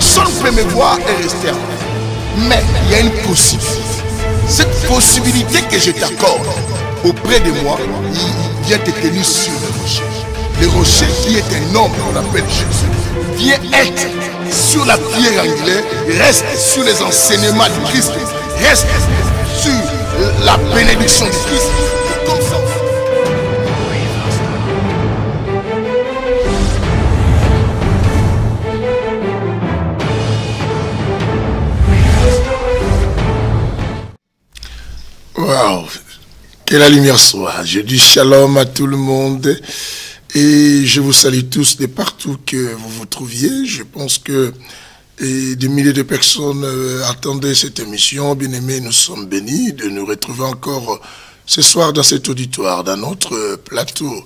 personne ne peut me voir et rester en paix. Mais il y a une possibilité. Cette possibilité que je t'accorde auprès de moi, il vient te tenir sur le rocher. Le rocher qui est un homme qu'on appelle Jésus, vient être sur la pierre angulaire, reste sur les enseignements du Christ, reste sur la bénédiction du Christ. Comme ça. Wow, que la lumière soit. Je dis shalom à tout le monde et je vous salue tous de partout que vous vous trouviez. Je pense que des milliers de personnes attendaient cette émission. Bien aimés, nous sommes bénis de nous retrouver encore ce soir dans cet auditoire, dans notre plateau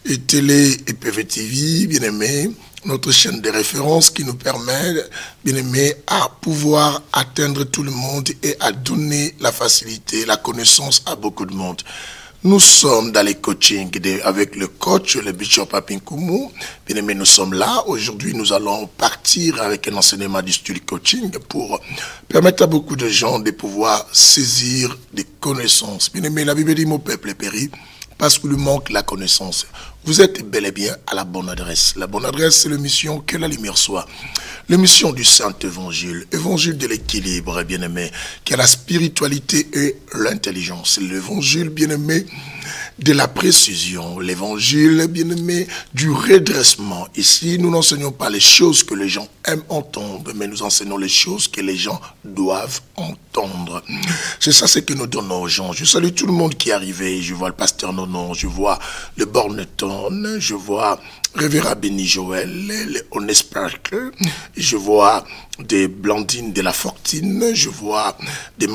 et télé et PVTV, bien aimés. Notre chaîne de référence qui nous permet, bien aimé, à pouvoir atteindre tout le monde et à donner la facilité, la connaissance à beaucoup de monde. Nous sommes dans les coachings avec le coach, le Bishop Apinkumu. Bien aimé, nous sommes là. Aujourd'hui, nous allons partir avec un enseignement du style coaching pour permettre à beaucoup de gens de pouvoir saisir des connaissances. Bien aimé, la Bible dit, mon peuple est péri parce qu'il lui manque la connaissance. Vous êtes bel et bien à la bonne adresse. La bonne adresse, c'est l'émission Que la lumière soit. L'émission du Saint-Évangile, évangile de l'équilibre, bien-aimé, qui a la spiritualité et l'intelligence. L'évangile, bien-aimé, de la précision. L'évangile, bien-aimé, du redressement. Ici, nous n'enseignons pas les choses que les gens aiment entendre, mais nous enseignons les choses que les gens doivent entendre. C'est ça ce que nous donnons aux gens. Je salue tout le monde qui est arrivé. Je vois le pasteur Nonon, je vois le Borneton, je vois Révérend Béni Joël, le Honest Parker, je vois des Blandines de la Fortine, je vois des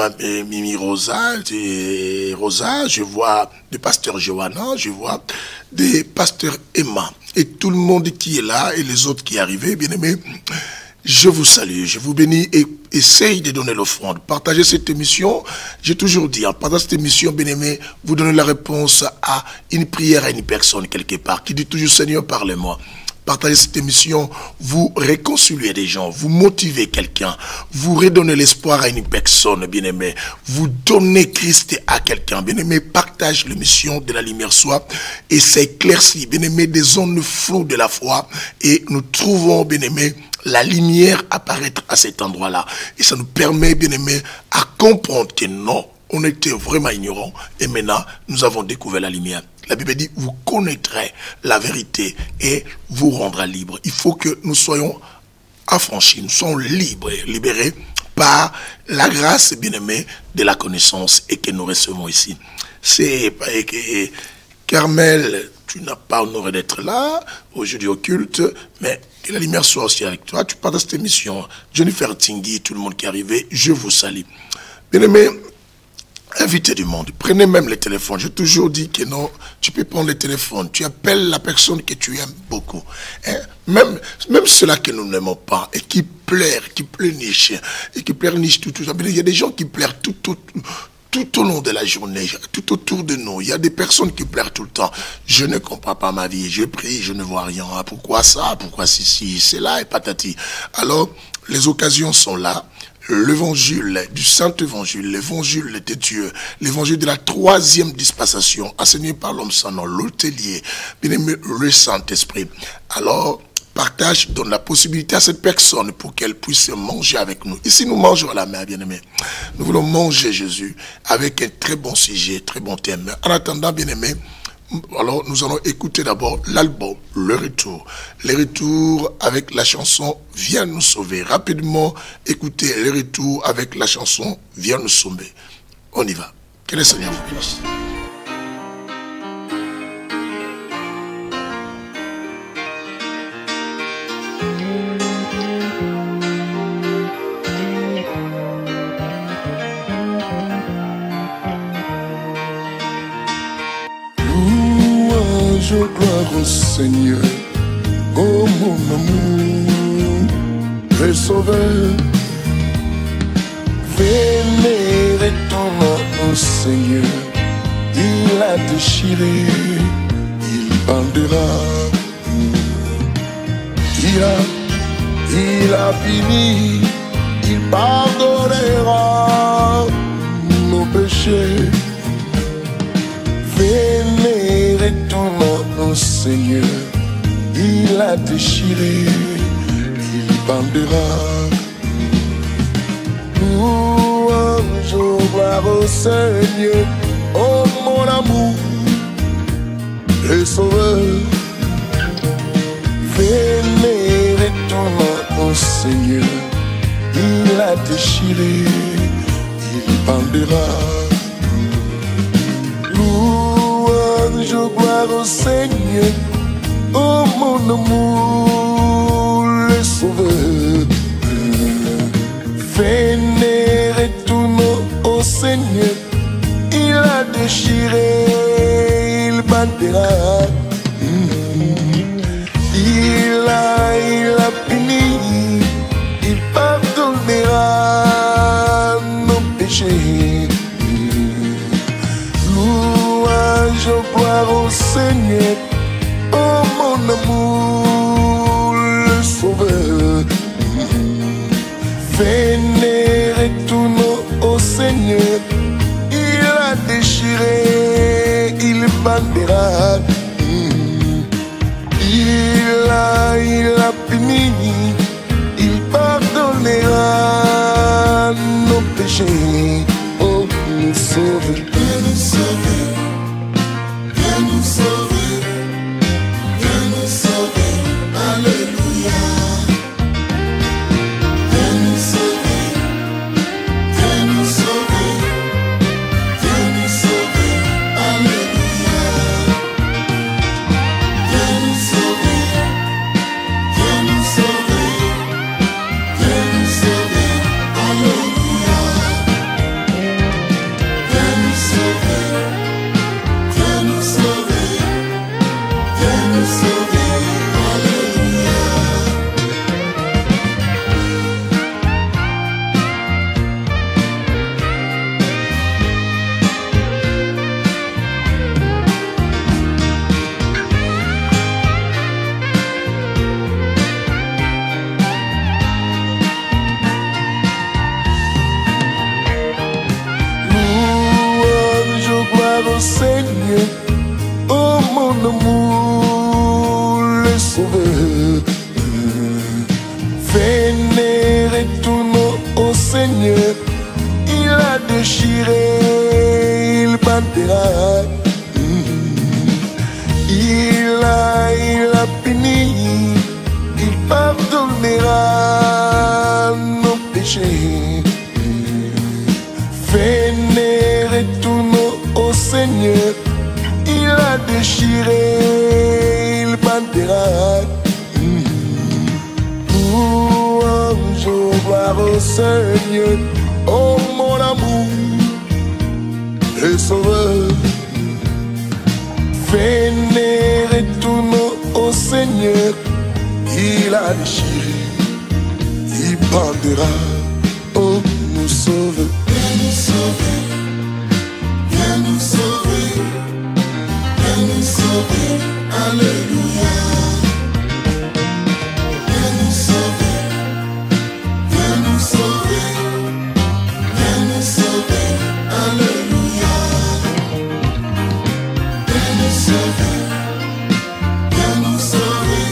Mimi Rosa, je vois des pasteurs Johanna, je vois des pasteurs Emma. Et tout le monde qui est là et les autres qui sont arrivés, bien aimés, je vous salue, je vous bénis et essaye de donner l'offrande. Partagez cette émission. J'ai toujours dit, en partageant cette émission, bien-aimé, vous donnez la réponse à une prière à une personne quelque part qui dit toujours, Seigneur, parlez-moi. Partagez cette émission, vous réconciliez des gens, vous motivez quelqu'un, vous redonnez l'espoir à une personne, bien-aimé. Vous donnez Christ à quelqu'un, bien-aimé. Partage l'émission de la lumière soit et ça éclaircit, bien-aimé, des zones floues de la foi et nous trouvons, bien-aimé, la lumière apparaître à cet endroit-là. Et ça nous permet, bien aimé, à comprendre que non, on était vraiment ignorants. Et maintenant, nous avons découvert la lumière. La Bible dit, vous connaîtrez la vérité et vous rendra libre. Il faut que nous soyons affranchis, nous soyons libres, libérés par la grâce, bien aimé, de la connaissance et que nous recevons ici. C'est Carmel, tu n'as pas honoré d'être là, aujourd'hui au culte, mais que la lumière soit aussi avec toi. Tu parles de cette émission. Jennifer Tingui, tout le monde qui est arrivé, je vous salue. Bien aimé, invitez du monde. Prenez même les téléphones. J'ai toujours dit que non, tu peux prendre le téléphone. Tu appelles la personne que tu aimes beaucoup. Hein? Même ceux-là que nous n'aimons pas et qui pleurent, qui pleurnichent, et qui pleurnichent tout. Il y a des gens qui pleurent tout au long de la journée, tout autour de nous. Il y a des personnes qui pleurent tout le temps. Je ne comprends pas ma vie. Je prie, je ne vois rien. Pourquoi ça? Pourquoi ceci? C'est là et patati. Alors, les occasions sont là. L'évangile du Saint-Évangile, l'évangile de Dieu, l'évangile de la troisième dispensation, enseigné par l'homme sans nom, l'hôtelier, bien aimé, le Saint-Esprit. Alors, partage, donne la possibilité à cette personne pour qu'elle puisse manger avec nous. Ici, nous mangeons à la main, bien-aimé. Nous voulons manger Jésus avec un très bon sujet, très bon thème. En attendant, bien-aimé, alors nous allons écouter d'abord l'album, Le Retour. Le Retour avec la chanson Viens nous sauver. Rapidement, écoutez Le Retour avec la chanson Viens nous sauver. On y va. Que le Seigneur vous bénisse. Je gloire au Seigneur, oh mon amour, très sauveur. Vénérez ton nom, Seigneur, il a déchiré, il bandera. il a fini, il pardonnera nos péchés. Vénérez ton nom, Seigneur, il a déchiré, il bandera. Louange, gloire au Seigneur, oh mon amour, le Sauveur. Vénérez ton nom, Seigneur, il a déchiré, il bandera. Louange, gloire au Seigneur, oh mon amour, le Sauveur. Vénérez ton nom au Seigneur, il a déchiré, il bandera. Il a puni, il pardonnera nos péchés. Louange, gloire au Seigneur, oh mon amour, le Sauveur. Vénérez ton nom au Seigneur, il a déchiré, il bandera. Il a puni, il pardonnera nos péchés. Oh, nous sauve, viens nous sauver, viens nous sauver, viens nous sauver, alléluia. Viens nous sauver, viens nous sauver, viens nous sauver, alléluia. Viens nous sauver, viens nous sauver, viens nous sauver, alléluia. Viens nous sauver, viens nous sauver, viens nous sauver, alléluia. Louange, gloire au Seigneur, oh mon amour, le Sauveur. Vénérez ton nom au Seigneur, il a déchiré, il bandera. Il a puni, il pardonnera nos péchés. Vénérez ton nom au Seigneur, il a déchiré, il bandera. Louange, gloire au Seigneur, oh mon amour, le Sauveur. Vénérez ton nom au Seigneur, il a déchiré, il bandera. Oh, nous sauve, viens nous sauver, viens nous sauver, viens nous sauver, alléluia. Viens nous sauver, viens nous sauver, viens nous sauver, alléluia. Viens nous sauver, viens nous sauver,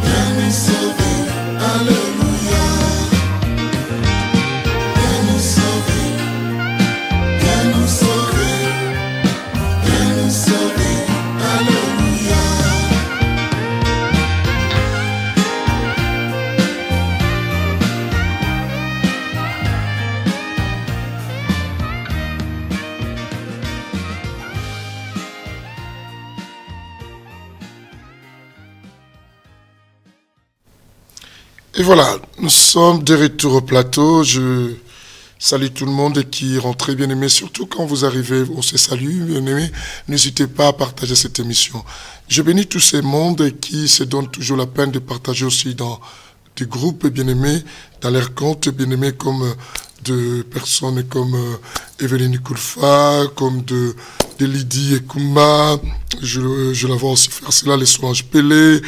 viens nous sauver, alléluia. Viens nous sauver, viens nous sauver, viens nous sauver, alléluia. Et voilà, nous sommes de retour au plateau. Je salue tout le monde qui rentre bien aimé. Surtout quand vous arrivez, on se salue, bien aimé. N'hésitez pas à partager cette émission. Je bénis tous ces mondes qui se donnent toujours la peine de partager aussi dans des groupes bien aimés, dans leurs comptes bien aimés, comme de personnes comme Evelyne Koulfa, comme de de Lydie et Kumba, je la vois aussi faire cela, les Solange Pelé,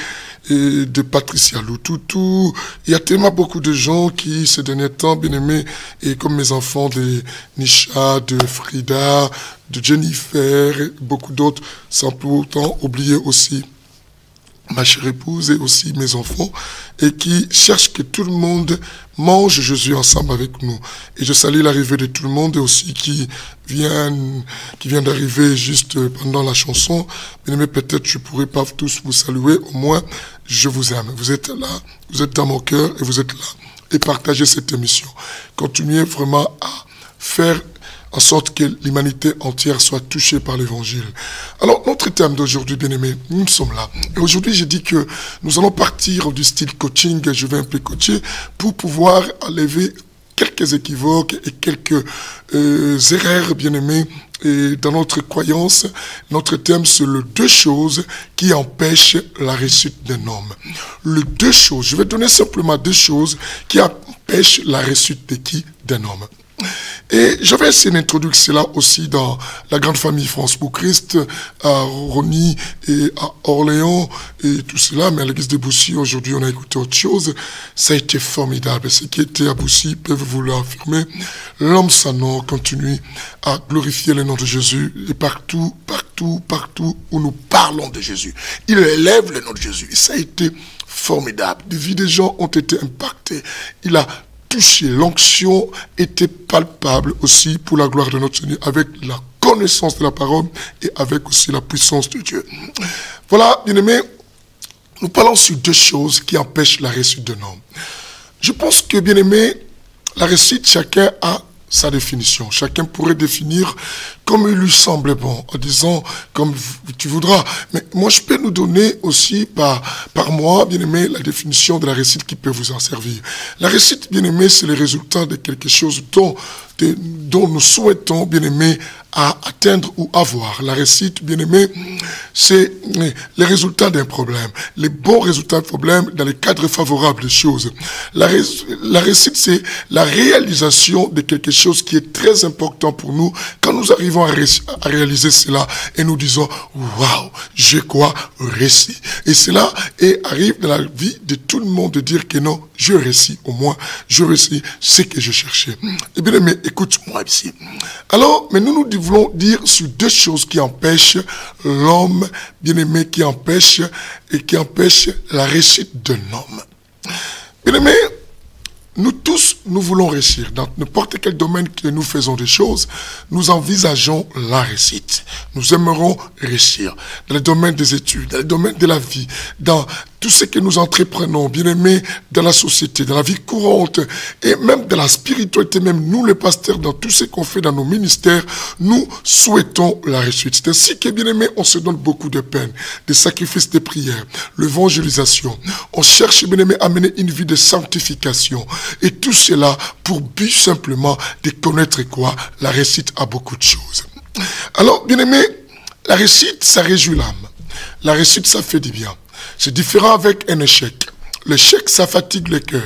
et de Patricia Loutoutou. Il y a tellement beaucoup de gens qui, ces derniers temps, bien aimés, et comme mes enfants, de Nisha, de Frida, de Jennifer, et beaucoup d'autres, sans pour autant oublier aussi ma chère épouse et aussi mes enfants, et qui cherchent que tout le monde mange Jésus ensemble avec nous. Et je salue l'arrivée de tout le monde et aussi qui vient d'arriver juste pendant la chanson. Bien aimé, peut-être je ne pourrai pas tous vous saluer, au moins je vous aime. Vous êtes là, vous êtes dans mon cœur et vous êtes là. Et partagez cette émission. Continuez vraiment à faire en sorte que l'humanité entière soit touchée par l'évangile. Alors, notre thème d'aujourd'hui, bien-aimés, nous sommes là. Et aujourd'hui, j'ai dit que nous allons partir du style coaching, je vais un peu coacher, pour pouvoir enlever quelques équivoques et quelques erreurs, bien-aimés, et dans notre croyance. Notre thème, c'est les 2 choses qui empêchent la réussite d'un homme. Les 2 choses, je vais donner simplement 2 choses qui empêchent la réussite de qui? D'un homme. Et je vais essayer d'introduire cela aussi dans la grande famille France pour Christ, à Rony et à Orléans et tout cela. Mais à l'église de Boussy, aujourd'hui, on a écouté autre chose. Ça a été formidable. Ceux qui étaient à Boussy peuvent vous l'affirmer. L'homme sans nom continue à glorifier le nom de Jésus. Et partout, partout, partout où nous parlons de Jésus, il élève le nom de Jésus. Et ça a été formidable. Des vies des gens ont été impactées. Il a touché, l'onction était palpable aussi pour la gloire de notre Seigneur, avec la connaissance de la parole et avec aussi la puissance de Dieu. Voilà, bien-aimés, nous parlons sur 2 choses qui empêchent la réussite d'un homme. Je pense que, bien-aimés, la réussite, chacun a sa définition. Chacun pourrait définir comme il lui semble bon, en disant comme tu voudras. Mais moi, je peux nous donner aussi par moi, bien-aimé, la définition de la réussite qui peut vous en servir. La réussite, bien-aimé, c'est le résultat de quelque chose dont nous souhaitons, bien-aimé, à atteindre ou avoir. La réussite, bien-aimé, c'est les résultats d'un problème. Les bons résultats d'un problème dans les cadres favorables des choses. La réussite, c'est la réalisation de quelque chose qui est très important pour nous. Quand nous arrivons à réaliser cela et nous disons, waouh, j'ai quoi réussi. Et cela arrive dans la vie de tout le monde de dire que non, je réussis, au moins, je réussis ce que je cherchais. Eh bien, mais écoute-moi ici. Alors, mais nous voulons dire sur 2 choses qui empêchent l'homme, bien-aimé, qui empêchent la réussite d'un homme. Bien-aimé, nous tous, nous voulons réussir. Dans n'importe quel domaine que nous faisons des choses, nous envisageons la réussite. Nous aimerons réussir. Dans le domaine des études, dans le domaine de la vie, dans tout ce que nous entreprenons, bien aimés, dans la société, dans la vie courante, et même dans la spiritualité, même nous les pasteurs, dans tout ce qu'on fait dans nos ministères, nous souhaitons la réussite. C'est ainsi que, bien aimés, on se donne beaucoup de peine, des sacrifices de prière, l'évangélisation. On cherche, bien aimés, à mener une vie de sanctification. Et tout cela pour but simplement de connaître quoi? La réussite à beaucoup de choses. Alors, bien aimés, la réussite, ça réjouit l'âme. La réussite, ça fait du bien. C'est différent avec un échec. L'échec, ça fatigue le cœur.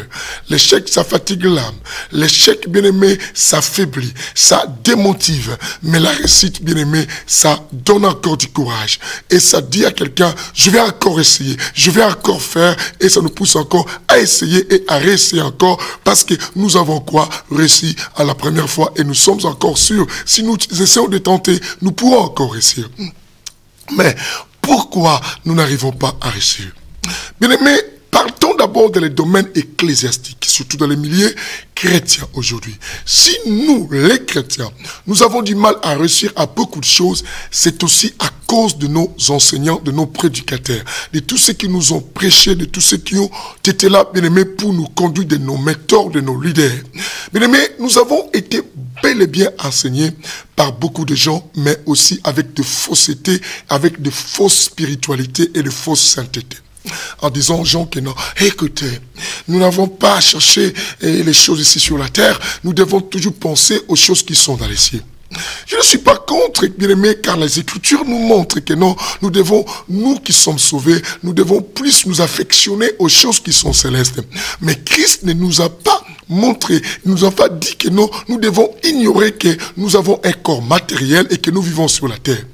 L'échec, ça fatigue l'âme. L'échec, bien-aimé, ça faiblit, ça démotive. Mais la réussite, bien-aimé, ça donne encore du courage. Et ça dit à quelqu'un, je vais encore essayer, je vais encore faire. Et ça nous pousse encore à essayer et à réessayer encore. Parce que nous avons quoi? Réussi à la première fois. Et nous sommes encore sûrs, si nous essayons de tenter, nous pourrons encore réussir. Mais pourquoi nous n'arrivons pas à réussir? Bien-aimé, partons d'abord dans les domaines ecclésiastiques, surtout dans les milieux chrétiens aujourd'hui. Si nous, les chrétiens, nous avons du mal à réussir à beaucoup de choses, c'est aussi à cause de nos enseignants, de nos prédicateurs, de tous ceux qui nous ont prêché, de tous ceux qui ont été là, bien-aimés, pour nous conduire, de nos mentors, de nos leaders. Bien-aimés, nous avons été bel et bien enseignés par beaucoup de gens, mais aussi avec de faussetés, avec de fausses spiritualités et de fausses saintetés. En disant aux gens que non, écoutez, nous n'avons pas à chercher les choses ici sur la terre, nous devons toujours penser aux choses qui sont dans les cieux. Je ne suis pas contre, bien aimé, car les Écritures nous montrent que non, nous devons, nous qui sommes sauvés, nous devons plus nous affectionner aux choses qui sont célestes. Mais Christ ne nous a pas montré, il nous a pas dit que non, nous devons ignorer que nous avons un corps matériel et que nous vivons sur la terre.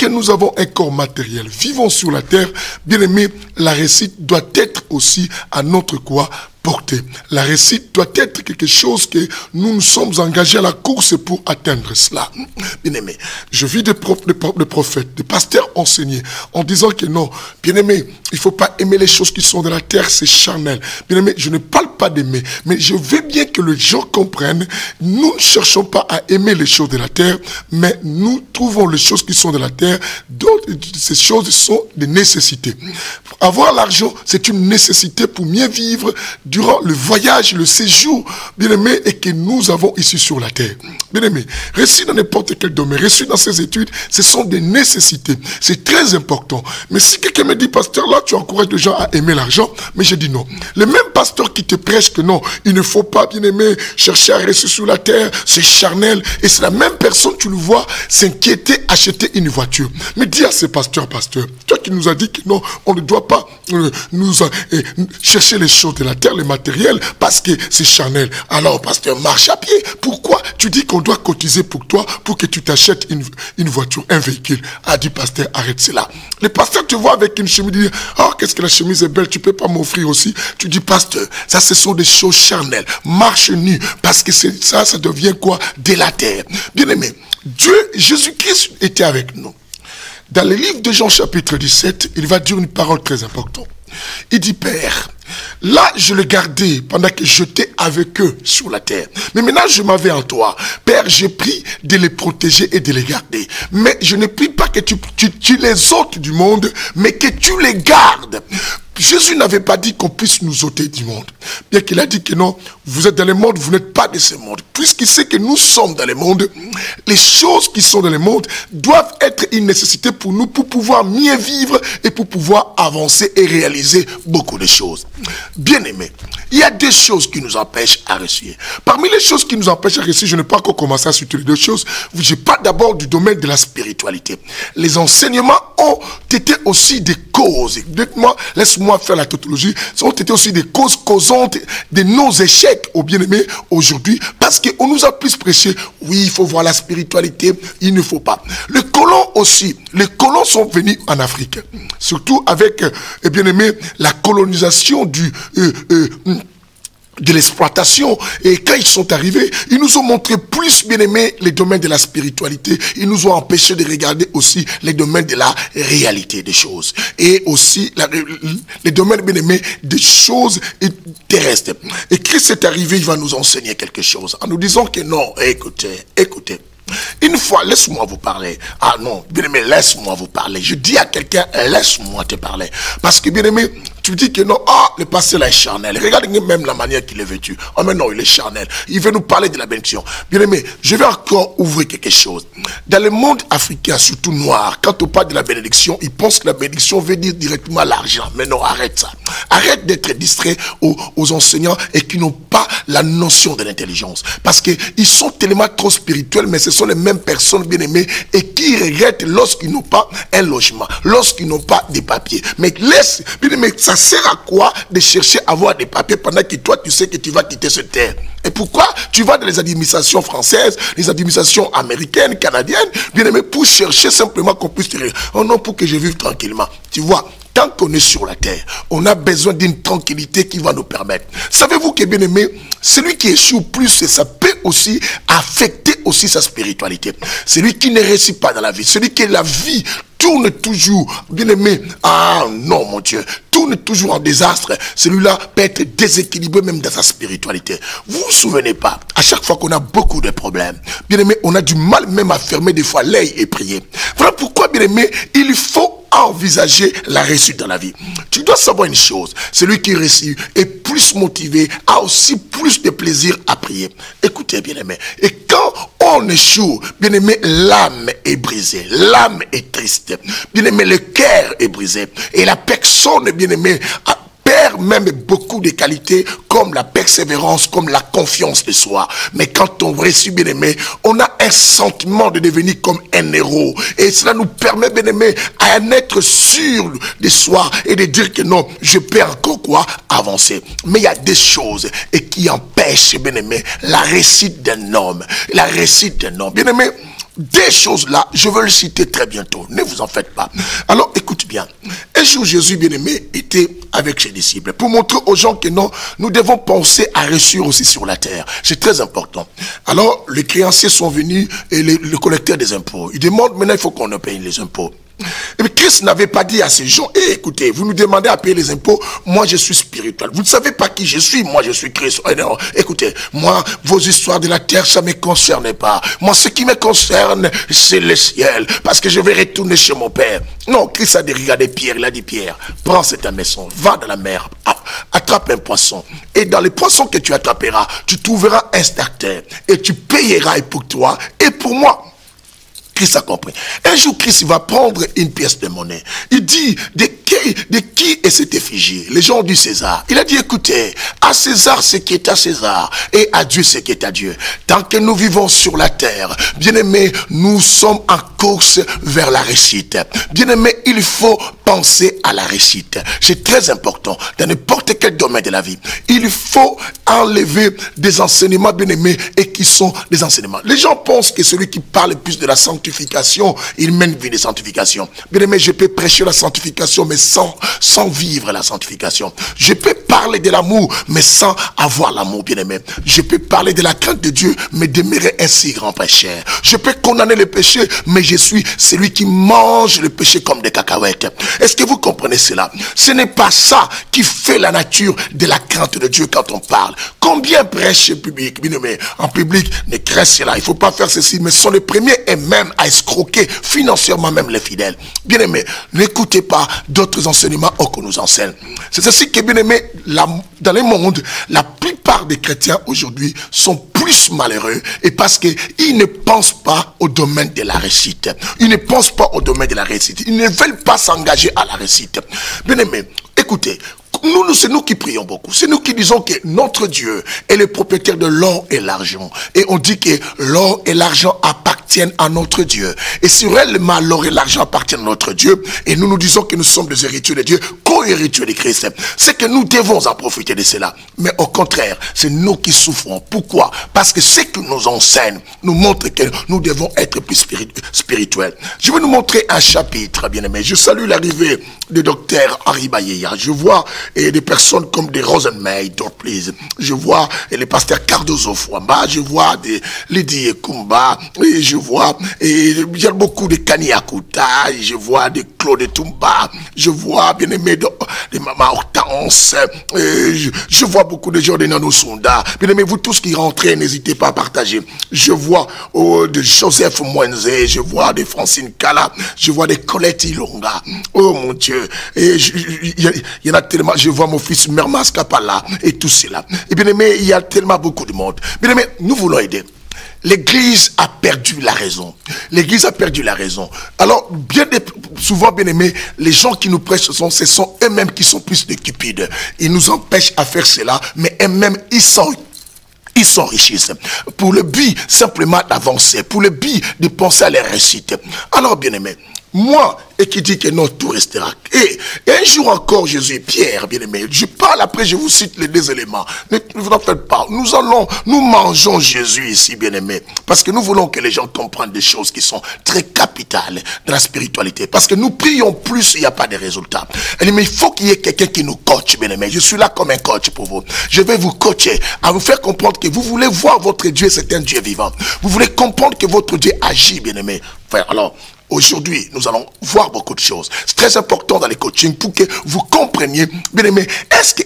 que nous avons un corps matériel, vivons sur la terre, bien aimé, la réussite doit être aussi à notre quoi? Portée. La réussite doit être quelque chose que nous nous sommes engagés à la course pour atteindre cela. Bien aimé, je vis des prophètes, des pasteurs enseignés en disant que non, bien aimé, il ne faut pas aimer les choses qui sont de la terre, c'est charnel. Bien aimé, je ne parle pas d'aimer, mais je veux bien que les gens comprennent, nous ne cherchons pas à aimer les choses de la terre, mais nous trouvons les choses qui sont de la terre, d'autres, ces choses sont des nécessités. Avoir l'argent, c'est une nécessité pour mieux vivre durant le voyage, le séjour, bien aimé, et que nous avons ici sur la terre. Bien aimé, réussir dans n'importe quel domaine, réussir dans ses études, ce sont des nécessités. C'est très important. Mais si quelqu'un me dit, pasteur, là, tu encourages les gens à aimer l'argent, mais je dis non. Le même pasteur qui te prêche que non, il ne faut pas, bien aimé, chercher à réussir sur la terre, c'est charnel, et c'est la même personne, tu le vois, s'inquiéter, acheter une voiture. Mais dis à ce pasteur, toi qui nous as dit que non, on ne doit pas chercher les choses de la terre, le matériel, parce que c'est charnel. Alors, pasteur, marche à pied. Pourquoi tu dis qu'on doit cotiser pour toi, pour que tu t'achètes une voiture, un véhicule? A dit, pasteur, arrête cela. Le pasteur te voit avec une chemise, dit, oh, qu'est-ce que la chemise est belle, tu peux pas m'offrir aussi? Tu dis, pasteur, ça, ce sont des choses charnelles. Marche nu, parce que ça devient quoi? De la terre. Bien aimé, Dieu, Jésus-Christ était avec nous. Dans le livre de Jean chapitre 17, il va dire une parole très importante. Il dit, Père, là je le gardais pendant que j'étais avec eux sur la terre. Mais maintenant je m'en vais en toi. Père, j'ai pris de les protéger et de les garder. Mais je ne prie pas que tu les ôtes du monde, mais que tu les gardes. Jésus n'avait pas dit qu'on puisse nous ôter du monde. Bien qu'il a dit que non, vous êtes dans le monde, vous n'êtes pas de ce monde. Puisqu'il sait que nous sommes dans le monde, les choses qui sont dans le monde doivent être une nécessité pour nous, pour pouvoir mieux vivre et pour pouvoir avancer et réaliser beaucoup de choses. Bien aimé, il y a des choses qui nous empêchent à réussir. Parmi les choses qui nous empêchent à réussir, je n'ai pas encore commencé à citer les deux choses. Je parle d'abord du domaine de la spiritualité. Les enseignements ont été aussi des causes. Laisse-moi faire la tautologie. Ça ont été aussi des causes causantes de nos échecs, au bien-aimé, aujourd'hui, parce qu'on nous a plus prêché. Oui, il faut voir la spiritualité, il ne faut pas. Les colons aussi, les colons sont venus en Afrique, surtout avec, bien-aimé, la colonisation de l'exploitation. Et quand ils sont arrivés, ils nous ont montré plus, bien aimé, les domaines de la spiritualité. Ils nous ont empêché de regarder aussi les domaines de la réalité des choses. Et aussi les domaines, bien aimé, des choses terrestres. Et Christ est arrivé, il va nous enseigner quelque chose. En nous disant que non, écoutez. Une fois, laisse-moi vous parler. Ah non, bien aimé, laisse-moi vous parler. Je dis à quelqu'un, laisse-moi te parler. Parce que bien aimé, tu dis que non, le pasteur là est charnel. Regarde même la manière qu'il est vêtu. Oh mais non, il est charnel. Il veut nous parler de la bénédiction. Bien aimé, je vais encore ouvrir quelque chose. Dans le monde africain, surtout noir, quand on parle de la bénédiction, ils pensent que la bénédiction veut dire directement l'argent. Mais non, arrête ça. Arrête d'être distrait aux enseignants et qui n'ont pas la notion de l'intelligence. Parce qu'ils sont tellement trop spirituels, mais ce sont les mêmes personnes, bien aimées, et qui regrettent lorsqu'ils n'ont pas un logement, lorsqu'ils n'ont pas des papiers. Mais laisse, bien aimé, ça sert à quoi de chercher à avoir des papiers pendant que toi, tu sais que tu vas quitter cette terre? Et pourquoi tu vas dans les administrations françaises, les administrations américaines, canadiennes, bien aimé, pour chercher simplement qu'on puisse te dire, oh non, pour que je vive tranquillement. Tu vois, tant qu'on est sur la terre, on a besoin d'une tranquillité qui va nous permettre. Savez-vous que, bien aimé, celui qui échoue plus, ça peut aussi affecter aussi sa spiritualité. Celui qui ne réussit pas dans la vie, celui qui, la vie tourne toujours, bien aimé, ah non mon Dieu, tourne toujours en désastre, celui-là peut être déséquilibré même dans sa spiritualité. Vous vous souvenez pas, à chaque fois qu'on a beaucoup de problèmes, bien aimé, on a du mal même à fermer des fois l'œil et prier. Voilà pourquoi, bien aimé, il faut envisager la réussite dans la vie. Tu dois savoir une chose, celui qui réussit est plus motivé, a aussi plus de plaisir à prier. Écoutez, bien aimé, et quand on échoue, bien aimé, l'âme est brisée, l'âme est triste, bien aimé, le cœur est brisé, et la personne, bien aimé, perd même beaucoup de qualités comme la persévérance, comme la confiance de soi. Mais quand on réussit, bien aimé, on a un sentiment de devenir comme un héros. Et cela nous permet, bien aimé, à en être sûr de soi et de dire que non, je peux encore quoi avancer. Mais il y a des choses et qui empêchent, bien aimé, la réussite d'un homme. La réussite d'un homme. Bien aimé, Des choses-là, je vais le citer très bientôt. Ne vous en faites pas. Alors, écoute bien. Un jour, Jésus, bien-aimé, était avec ses disciples pour montrer aux gens que non, nous devons penser à réussir aussi sur la terre. C'est très important. Alors, les créanciers sont venus et le collecteur des impôts. Ils demandent, maintenant, il faut qu'on paye les impôts. Et Christ n'avait pas dit à ces gens, écoutez, vous nous demandez à payer les impôts, moi je suis spirituel. Vous ne savez pas qui je suis, moi je suis Christ. Non, écoutez, moi, vos histoires de la terre, ça ne me concerne pas. Moi, ce qui me concerne, c'est le ciel, parce que je vais retourner chez mon Père. Non, Christ a dit, regardez Pierre, il a dit, Pierre, prends cette maison, va dans la mer, attrape un poisson. Et dans les poissons que tu attraperas, tu trouveras un starter. Et tu payeras et pour toi et pour moi. Christ a compris. Un jour, Christ va prendre une pièce de monnaie. Il dit, de qui est cette effigie? Les gens du César. Il a dit, écoutez, à César ce qui est à César, et à Dieu ce qui est à Dieu. Tant que nous vivons sur la terre, bien-aimés, nous sommes en course vers la réussite. Bien-aimés, il faut penser à la réussite. C'est très important dans n'importe quel domaine de la vie. Il faut enlever des enseignements, bien-aimés, et qui sont des enseignements. Les gens pensent que celui qui parle plus de la sanctification, il mène une vie de sanctification. Bien-aimés, je peux prêcher la sanctification, mais sans vivre la sanctification. Je peux parler de l'amour, mais sans avoir l'amour, bien-aimé. Je peux parler de la crainte de Dieu, mais demeurer un si grand pécheur. Je peux condamner le péché, mais je suis celui qui mange le péché comme des cacahuètes. Est-ce que vous comprenez cela? Ce n'est pas ça qui fait la nature de la crainte de Dieu quand on parle. Combien prêchent public, bien-aimé, en public, ne craignent cela. Il ne faut pas faire ceci, mais sont les premiers et même à escroquer financièrement même les fidèles. Bien-aimé, n'écoutez pas d'autres enseignements qu'on nous enseigne. C'est ainsi que, bien-aimé, dans le monde, la plupart des chrétiens aujourd'hui sont plus malheureux, et parce qu'ils ne pensent pas au domaine de la réussite. Ils ne pensent pas au domaine de la réussite. Ils ne veulent pas s'engager à la réussite. Bien-aimé, écoutez, c'est nous qui prions beaucoup. C'est nous qui disons que notre Dieu est le propriétaire de l'or et l'argent. Et on dit que l'or et l'argent appartiennent à notre Dieu. Et si réellement l'or et l'argent appartiennent à notre Dieu, et nous nous disons que nous sommes des héritiers de Dieu, co-héritiers de Christ, c'est que nous devons en profiter de cela. Mais au contraire, c'est nous qui souffrons. Pourquoi? Parce que ce que nous enseigne nous montre que nous devons être plus spirituels. Je vais nous montrer un chapitre, bien aimé. Je salue l'arrivée du docteur Henri Bayeya. Je vois des personnes comme des Rosenmeyer, please. Je vois les pasteurs Cardozo Fouamba. Je vois des Lydie Kumba. Et je vois, il y a beaucoup de Kani Akuta. Je vois des Claude Tumba. Je vois, bien aimé, de Maman Hortense. Je vois beaucoup de gens de Nano Sunda. Bien aimé, vous tous qui rentrez, n'hésitez pas à partager. Je vois de Joseph Mwenze. Je vois de Francine Kala. Je vois de Colette Ilonga. Oh mon Dieu. Et il y en a tellement. Je vois mon fils Mermas Kapala et tout cela. Et bien aimé, il y a tellement beaucoup de monde. Bien aimé, nous voulons aider. L'église a perdu la raison. L'église a perdu la raison. Alors, souvent, bien aimé, les gens qui nous prêchent, ce sont eux-mêmes qui sont plus des cupides. Ils nous empêchent à faire cela, mais eux-mêmes, ils s'enrichissent pour le but simplement d'avancer, pour le but de penser à les réussite. Alors, bien aimé, moi, et qui dit que non, tout restera. Et un jour encore, Jésus et Pierre, bien aimé, je parle après, je vous cite les deux éléments. Ne vous en faites pas. Nous mangeons Jésus ici, bien aimé, parce que nous voulons que les gens comprennent des choses qui sont très capitales dans la spiritualité. Parce que nous prions plus, il n'y a pas de résultats. Mais il faut qu'il y ait quelqu'un qui nous coach, bien aimé. Je suis là comme un coach pour vous. Je vais vous coacher, à vous faire comprendre que vous voulez voir votre Dieu, c'est un Dieu vivant. Vous voulez comprendre que votre Dieu agit, bien aimé. Enfin, alors, aujourd'hui, nous allons voir beaucoup de choses. C'est très important dans les coachings pour que vous compreniez, bien aimé,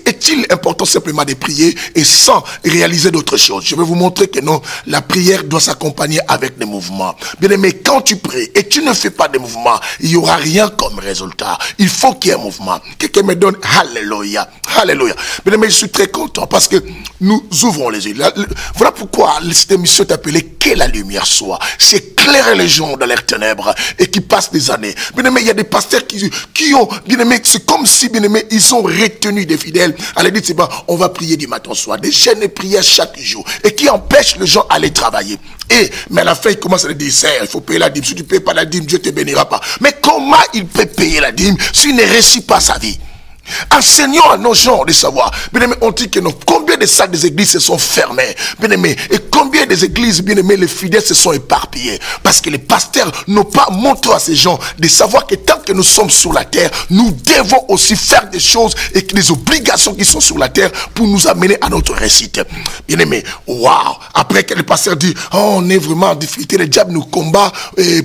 est-il important simplement de prier et sans réaliser d'autres choses? Je vais vous montrer que non, la prière doit s'accompagner avec des mouvements. Bien aimé, quand tu pries et tu ne fais pas de mouvements, il n'y aura rien comme résultat. Il faut qu'il y ait un mouvement. Quelqu'un me donne Alléluia. Alléluia. Bien aimé, je suis très content parce que nous ouvrons les yeux. Voilà pourquoi cette émission est appelée Que la lumière soit. C'est éclairer les gens dans leurs ténèbres et qui passent des années. Bien aimé, il y a des pasteurs qui ont, bien aimé, c'est comme si, bien aimé, ils ont retenu des fidèles. Allez, dites, c'est bon, on va prier du matin au soir. Des chaînes de prière chaque jour. Et qui empêchent les gens d'aller travailler. Mais à la fin, il commence à dire, il faut payer la dîme. Si tu ne payes pas la dîme, Dieu ne te bénira pas. Mais comment il peut payer la dîme s'il ne réussit pas sa vie? Enseignons à nos gens de savoir. Bien aimé, on dit que combien combien de salles des églises se sont fermées, bien-aimés, et combien des églises, bien-aimés, les fidèles se sont éparpillés, parce que les pasteurs n'ont pas montré à ces gens de savoir que tant que nous sommes sur la terre, nous devons aussi faire des choses et des obligations qui sont sur la terre pour nous amener à notre réussite. Bien-aimés, waouh, après que le pasteur dit, oh, on est vraiment en difficulté, le diable nous combat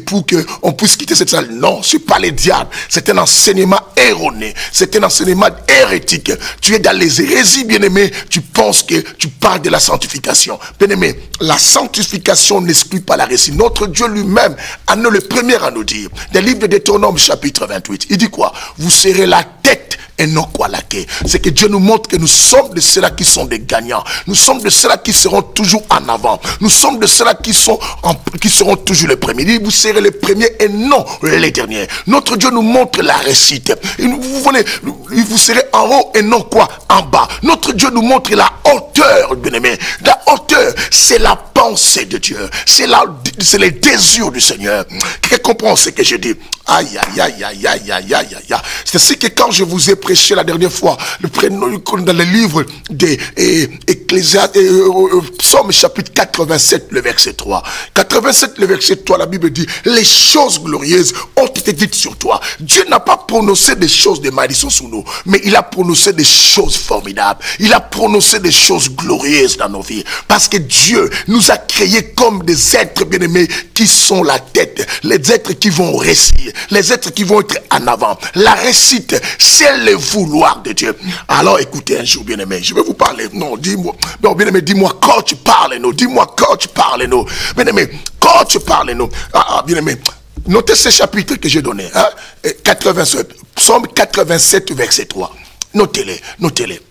pour qu'on puisse quitter cette salle. Non, ce n'est pas le diable, c'est un enseignement erroné, c'est un enseignement hérétique. Tu es dans les hérésies, bien-aimé, tu penses que tu parles de la sanctification. Bien-aimé, la sanctification n'exclut pas la réussite. Notre Dieu lui-même en est le premier à nous dire, dans le livre de Deutéronome chapitre 28, il dit quoi? Vous serez la tête et non quoi la queue. C'est que Dieu nous montre que nous sommes de ceux-là qui sont des gagnants. Nous sommes de ceux-là qui seront toujours en avant. Nous sommes de ceux-là qui seront toujours les premiers. Il dit, vous serez les premiers et non les derniers. Notre Dieu nous montre la réussite. Vous serez en haut et non quoi en bas. Notre Dieu nous montre la hauteur, bien-aimé. La hauteur, c'est la pensée de Dieu. C'est les désirs du Seigneur. Qui comprend ce que je dis? Aïe, aïe, aïe, aïe, aïe, aïe, aïe, aïe. C'est ce que quand je vous ai prêché la dernière fois, dans le livre des Psaume chapitre 87, le verset 3. 87, le verset 3, la Bible dit, les choses glorieuses ont été dites sur toi. Dieu n'a pas prononcé des choses de malédiction sur nous, mais il a prononcé des choses formidables. Il a prononcé des choses glorieuses dans nos vies. Parce que Dieu nous a créés comme des êtres bien-aimés qui sont la tête. Les êtres qui vont réussir. Les êtres qui vont être en avant. La réussite, c'est le vouloir de Dieu. Alors écoutez un jour, bien-aimé, je vais vous parler. Non, dis-moi. Non, bien-aimé, dis-moi quand tu parles, nous. Dis-moi quand tu parles, nous. Bien-aimé, quand tu parles, nous. Bien-aimé, notez ce chapitre que j'ai donné. Hein? 87, Psaume 87, verset 3. Notez-les, notez-les.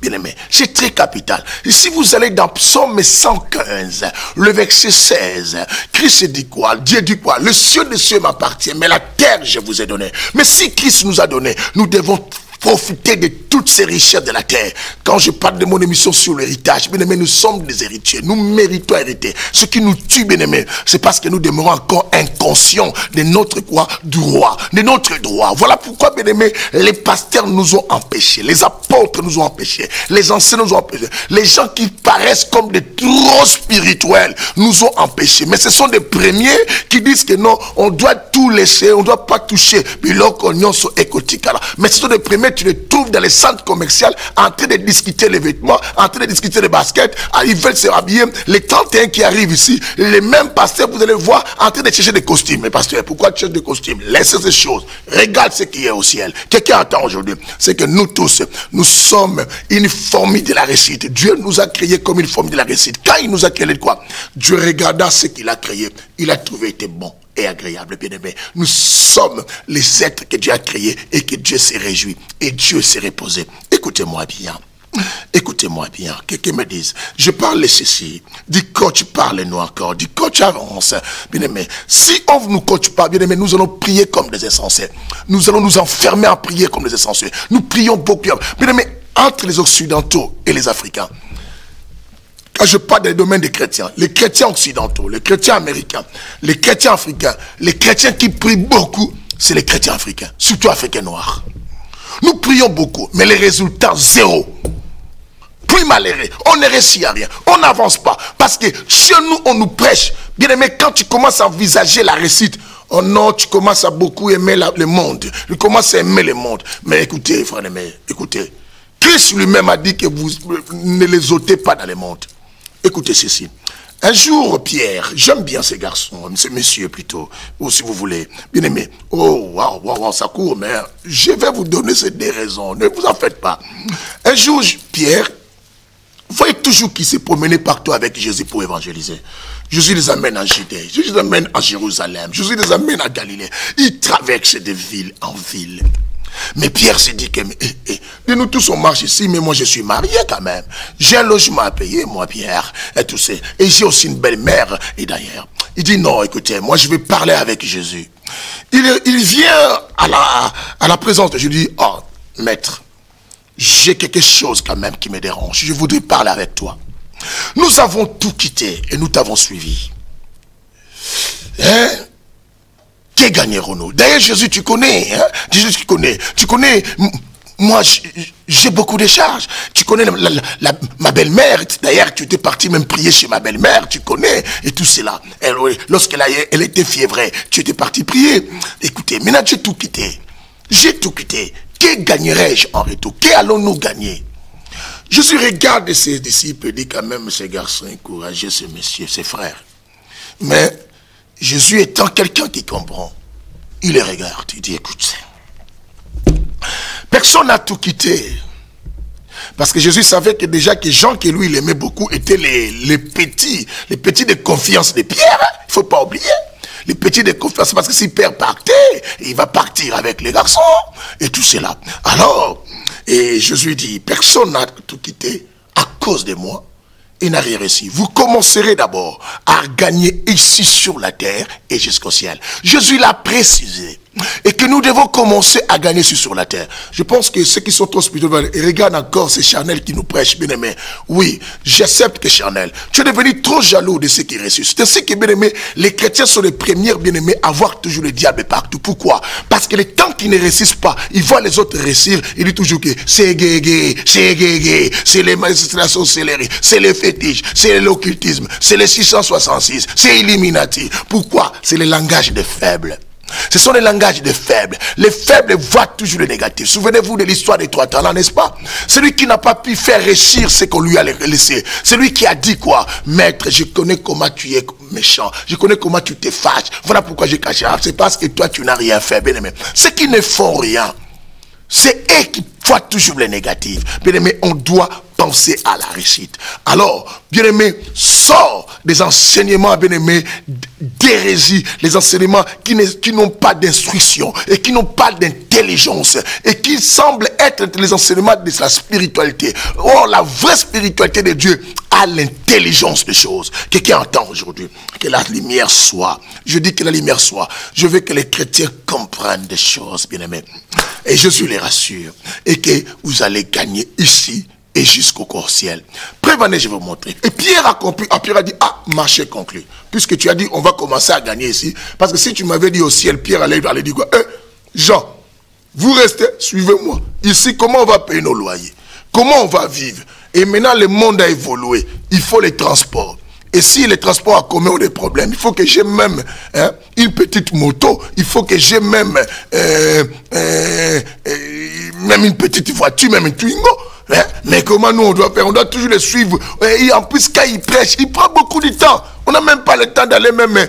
Bien-aimé, c'est très capital. Et si vous allez dans Psaume 115, le verset 16, Christ dit quoi? Dieu dit quoi? Le ciel des cieux m'appartient, mais la terre je vous ai donné. Mais si Christ nous a donné, nous devons profiter de toutes ces richesses de la terre. Quand je parle de mon émission sur l'héritage, bien aimé, nous sommes des héritiers. Nous méritons hériter. Ce qui nous tue, bien aimé, c'est parce que nous demeurons encore inconscients de notre quoi? Droit. De notre droit. Voilà pourquoi, bien aimé, les pasteurs nous ont empêchés. Les apôtres nous ont empêchés. Les enseignants nous ont empêchés. Les gens qui paraissent comme des trop spirituels nous ont empêchés. Mais ce sont des premiers qui disent que non, on doit tout laisser, on ne doit pas toucher. Mais ce sont des premiers, tu les trouves dans les centres commerciaux en train de discuter les vêtements, en train de discuter les baskets. Ils veulent se habiller. Les 31 qui arrivent ici, les mêmes pasteurs, vous allez voir, en train de chercher des costumes. Mais pasteur, pourquoi tu cherches des costumes? Laissez ces choses. Regarde ce qui est au ciel. Quelqu'un attend aujourd'hui. C'est que nous tous, nous sommes une famille de la réussite. Dieu nous a créés comme une famille de la réussite. Quand il nous a créés quoi? Dieu regarda ce qu'il a créé. Il a trouvé était bon et agréable, bien-aimé. Nous sommes les êtres que Dieu a créés et que Dieu s'est réjoui. Et Dieu s'est reposé. Écoutez-moi bien. Écoutez-moi bien. Quelqu'un me dise, je parle ceci. Dis coach, parle-nous encore. Dis coach, avance. Bien-aimé, si on ne nous coach pas, bien-aimé, nous allons prier comme des insensés. Nous allons nous enfermer à prier comme des insensés. Nous prions beaucoup. Bien-aimé, entre les Occidentaux et les Africains, quand je parle des domaines des chrétiens, les chrétiens occidentaux, les chrétiens américains, les chrétiens africains, les chrétiens qui prient beaucoup, c'est les chrétiens africains, surtout africains noirs. Nous prions beaucoup, mais les résultats, zéro. Plus malheureux, on ne réussit à rien, on n'avance pas. Parce que chez nous, on nous prêche. Bien aimé, quand tu commences à envisager la réussite, oh non, tu commences à beaucoup aimer le monde. Tu commences à aimer le monde. Mais écoutez, frère aimé, écoutez. Christ lui-même a dit que vous ne les ôtez pas dans le monde. Écoutez ceci. Un jour, Pierre, j'aime bien ces garçons, ces messieurs plutôt, ou si vous voulez, bien aimé. Oh, waouh, ça court, mais je vais vous donner ces deux raisons, ne vous en faites pas. Un jour, Pierre, vous voyez toujours qu'il s'est promené partout avec Jésus pour évangéliser. Jésus les amène en Judée, Jésus les amène à Jérusalem, Jésus les amène à Galilée. Il traverse de ville en ville. Mais Pierre s'est dit que nous tous on marche ici, mais moi je suis marié quand même. J'ai un logement à payer, moi Pierre, et tout ça. Et j'ai aussi une belle-mère, et d'ailleurs. Il dit non, écoutez, moi je vais parler avec Jésus. Il vient à la présence de Jésus, il dit, oh, maître, j'ai quelque chose quand même qui me dérange. Je voudrais parler avec toi. Nous avons tout quitté et nous t'avons suivi. Hein? Qui gagnerons-nous? D'ailleurs, Jésus, tu connais, hein? Jésus, tu connais. Tu connais, moi, j'ai beaucoup de charges. Tu connais ma belle-mère, d'ailleurs tu étais parti même prier chez ma belle-mère, tu connais, et tout cela. Elle était fiévrée, tu étais parti prier. Écoutez, maintenant j'ai tout quitté. J'ai tout quitté. Que gagnerais-je en retour? Qu'allons-nous gagner? Jésus regarde ses disciples et dit quand même, ce garçon est courageux, ce monsieur, ses frères. Mais Jésus étant quelqu'un qui comprend, il les regarde, il dit, écoute, personne n'a tout quitté. Parce que Jésus savait que déjà que Jean, que lui, il aimait beaucoup, étaient les petits de confiance de Pierre. Il ne faut pas oublier. Les petits de confiance, parce que si Pierre partait, il va partir avec les garçons. Et tout cela. Alors, et Jésus dit, personne n'a tout quitté à cause de moi. Et n'a rien réussi. Vous commencerez d'abord à gagner ici sur la terre et jusqu'au ciel. Jésus l'a précisé. Et que nous devons commencer à gagner ici sur la terre. Je pense que ceux qui sont trop spirituels, et regarde encore, c'est Charnel qui nous prêche, bien aimé. Oui, j'accepte que Charnel, tu es devenu trop jaloux de ceux qui réussissent. C'est ainsi que, bien aimé, les chrétiens sont les premiers, bien aimés, à voir toujours le diable partout. Pourquoi? Parce que les temps qu'ils ne réussissent pas, ils voient les autres réussir, ils disent toujours que c'est gay, c'est les la sorcellerie, c'est les fétiches, c'est l'occultisme, c'est les 666, c'est Illuminati. Pourquoi? C'est le langage des faibles. Ce sont les langages des faibles. Les faibles voient toujours le négatif. Souvenez-vous de l'histoire des 3 talents, n'est-ce pas? Celui qui n'a pas pu faire réussir ce qu'on lui a laissé. Celui qui a dit quoi? Maître, je connais comment tu es méchant. Je connais comment tu te fâches. Voilà pourquoi j'ai caché. C'est parce que toi, tu n'as rien fait, bien aimé. Ceux qui ne font rien, c'est eux qui voient toujours le négatif. Bien aimé, on doit penser à la réussite. Alors, bien aimé, sors des enseignements, bien aimé, d'hérésie, les enseignements qui n'ont pas d'instruction et qui n'ont pas d'intelligence et qui semblent être les enseignements de la spiritualité. Or, la vraie spiritualité de Dieu a l'intelligence des choses. Quelqu'un entend aujourd'hui que la lumière soit. Je dis que la lumière soit. Je veux que les chrétiens comprennent des choses, bien aimé. Et Jésus les rassure. Et que vous allez gagner ici et jusqu'au corps ciel. Prévenez, je vais vous montrer. Et Pierre a compris. Pierre a dit, marché conclu. Puisque tu as dit, on va commencer à gagner ici. Parce que si tu m'avais dit au ciel, Pierre allait dire quoi? Jean, vous restez, suivez-moi. Ici, comment on va payer nos loyers? Comment on va vivre? Et maintenant, le monde a évolué. Il faut les transports. Et si les transports en commun ont des problèmes, il faut que j'ai même une petite moto. Il faut que j'ai même une petite voiture, même une Twingo. Mais comment nous on doit faire? On doit toujours les suivre. Et en plus, quand il prêche, il prend beaucoup de temps. On n'a même pas le temps d'aller même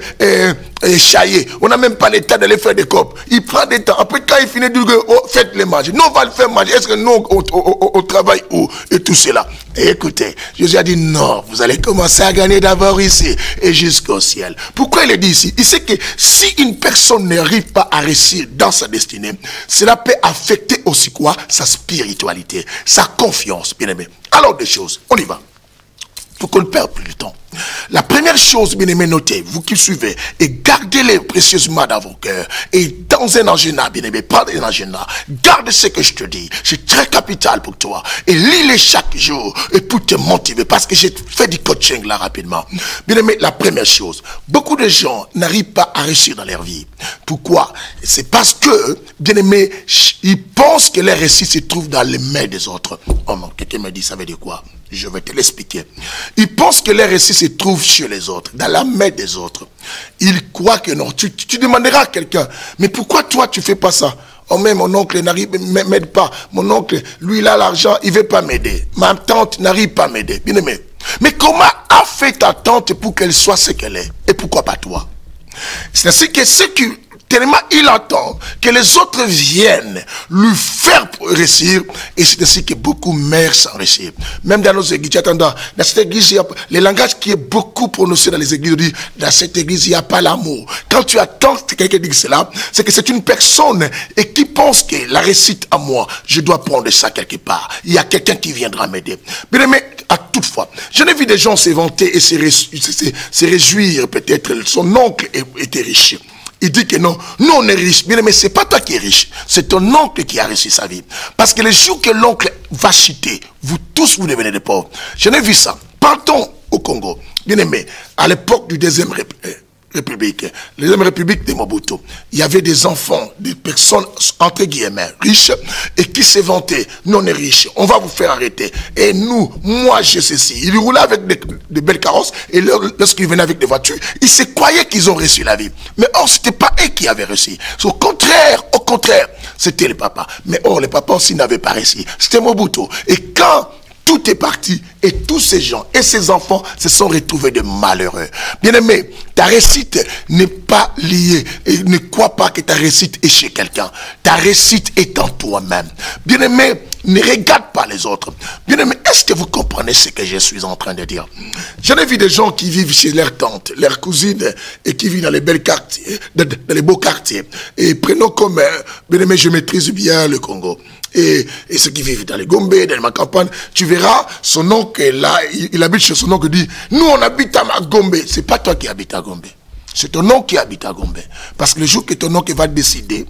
chailler. On n'a même pas le temps d'aller faire des copes. Il prend des temps. Après, quand il finit de dire, faites-les manger. Nous, on va le faire manger. Est-ce que nous, on travaille où? Et tout cela. Et écoutez, Jésus a dit, non, vous allez commencer à gagner d'abord ici et jusqu'au ciel. Pourquoi il est dit ici? Il sait que si une personne n'arrive pas à réussir dans sa destinée, cela peut affecter aussi quoi? Sa spiritualité, sa confiance, bien aimé. Alors, des choses, on y va. Pour qu'on ne perde plus de temps. La première chose, bien aimé, notez, vous qui suivez, et gardez-les précieusement dans vos cœurs. Et dans un agenda, bien aimé, prenez un agenda. Garde ce que je te dis. C'est très capital pour toi. Et lis-les chaque jour. Et pour te motiver. Parce que j'ai fait du coaching là rapidement. Bien aimé, la première chose. Beaucoup de gens n'arrivent pas à réussir dans leur vie. Pourquoi? C'est parce que, bien aimé, ils pensent que leur réussite se trouve dans les mains des autres. Oh non, quelqu'un me dit, ça veut dire quoi? Je vais te l'expliquer. Ils pensent que leur réussite se trouve chez les autres, dans la main des autres. Ils croient que non. Tu demanderas à quelqu'un, mais pourquoi toi tu fais pas ça? Oh mais mon oncle n'arrive, m'aide pas. Mon oncle, lui il a l'argent, il veut pas m'aider. Ma tante n'arrive pas à m'aider. Bien aimé. Mais comment a fait ta tante pour qu'elle soit ce qu'elle est? Et pourquoi pas toi? C'est ainsi que ce qui tellement il attend que les autres viennent lui faire réussir, et c'est ainsi que beaucoup meurent sans réussir. Même dans nos églises, dans cette église, il y a le langage qui est beaucoup prononcé dans les églises, dit, dans cette église, il n'y a pas l'amour. Quand tu attends que quelqu'un dise cela, c'est que c'est une personne et qui pense que la réussite à moi, je dois prendre ça quelque part. Il y a quelqu'un qui viendra m'aider. Mais à toutefois, je n'ai vu des gens se vanter et se réjouir, peut-être son oncle était riche. Il dit que non, nous on est riche. Bien, mais c'est pas toi qui es riche, c'est ton oncle qui a réussi sa vie. Parce que le jour que l'oncle va chuter, vous tous vous devenez des pauvres. Je n'ai vu ça. Partons au Congo. Bien aimé, à l'époque du deuxième république, la deuxième république de Mobutu, il y avait des enfants, des personnes entre guillemets riches et qui se vantaient, non on est riche, on va vous faire arrêter. Et nous, moi j'ai ceci. Ils roulaient avec des belles carrosses et lorsqu'ils venaient avec des voitures, ils se croyaient qu'ils ont reçu la vie. Mais or, c'était pas eux qui avaient reçu. Au contraire, c'était les papas. Mais or, les papas aussi n'avaient pas reçu. C'était Mobutu. Et quand tout est parti et tous ces gens et ces enfants se sont retrouvés de malheureux. Bien-aimé, ta réussite n'est pas liée et ne crois pas que ta réussite est chez quelqu'un. Ta réussite est en toi-même. Bien-aimé, ne regarde pas les autres. Bien-aimé, est-ce que vous comprenez ce que je suis en train de dire? J'en ai vu des gens qui vivent chez leur tante, leur cousine et qui vivent dans les belles quartiers, dans les beaux quartiers. Et prenons comme, bien-aimé, je maîtrise bien le Congo. Et ceux qui vivent dans les Gombe, dans ma campagne, tu verras son oncle là, il habite chez son oncle, dit, nous on habite à Gombe. C'est pas toi qui habites à Gombe. C'est ton oncle qui habite à Gombe. Parce que le jour que ton oncle va décider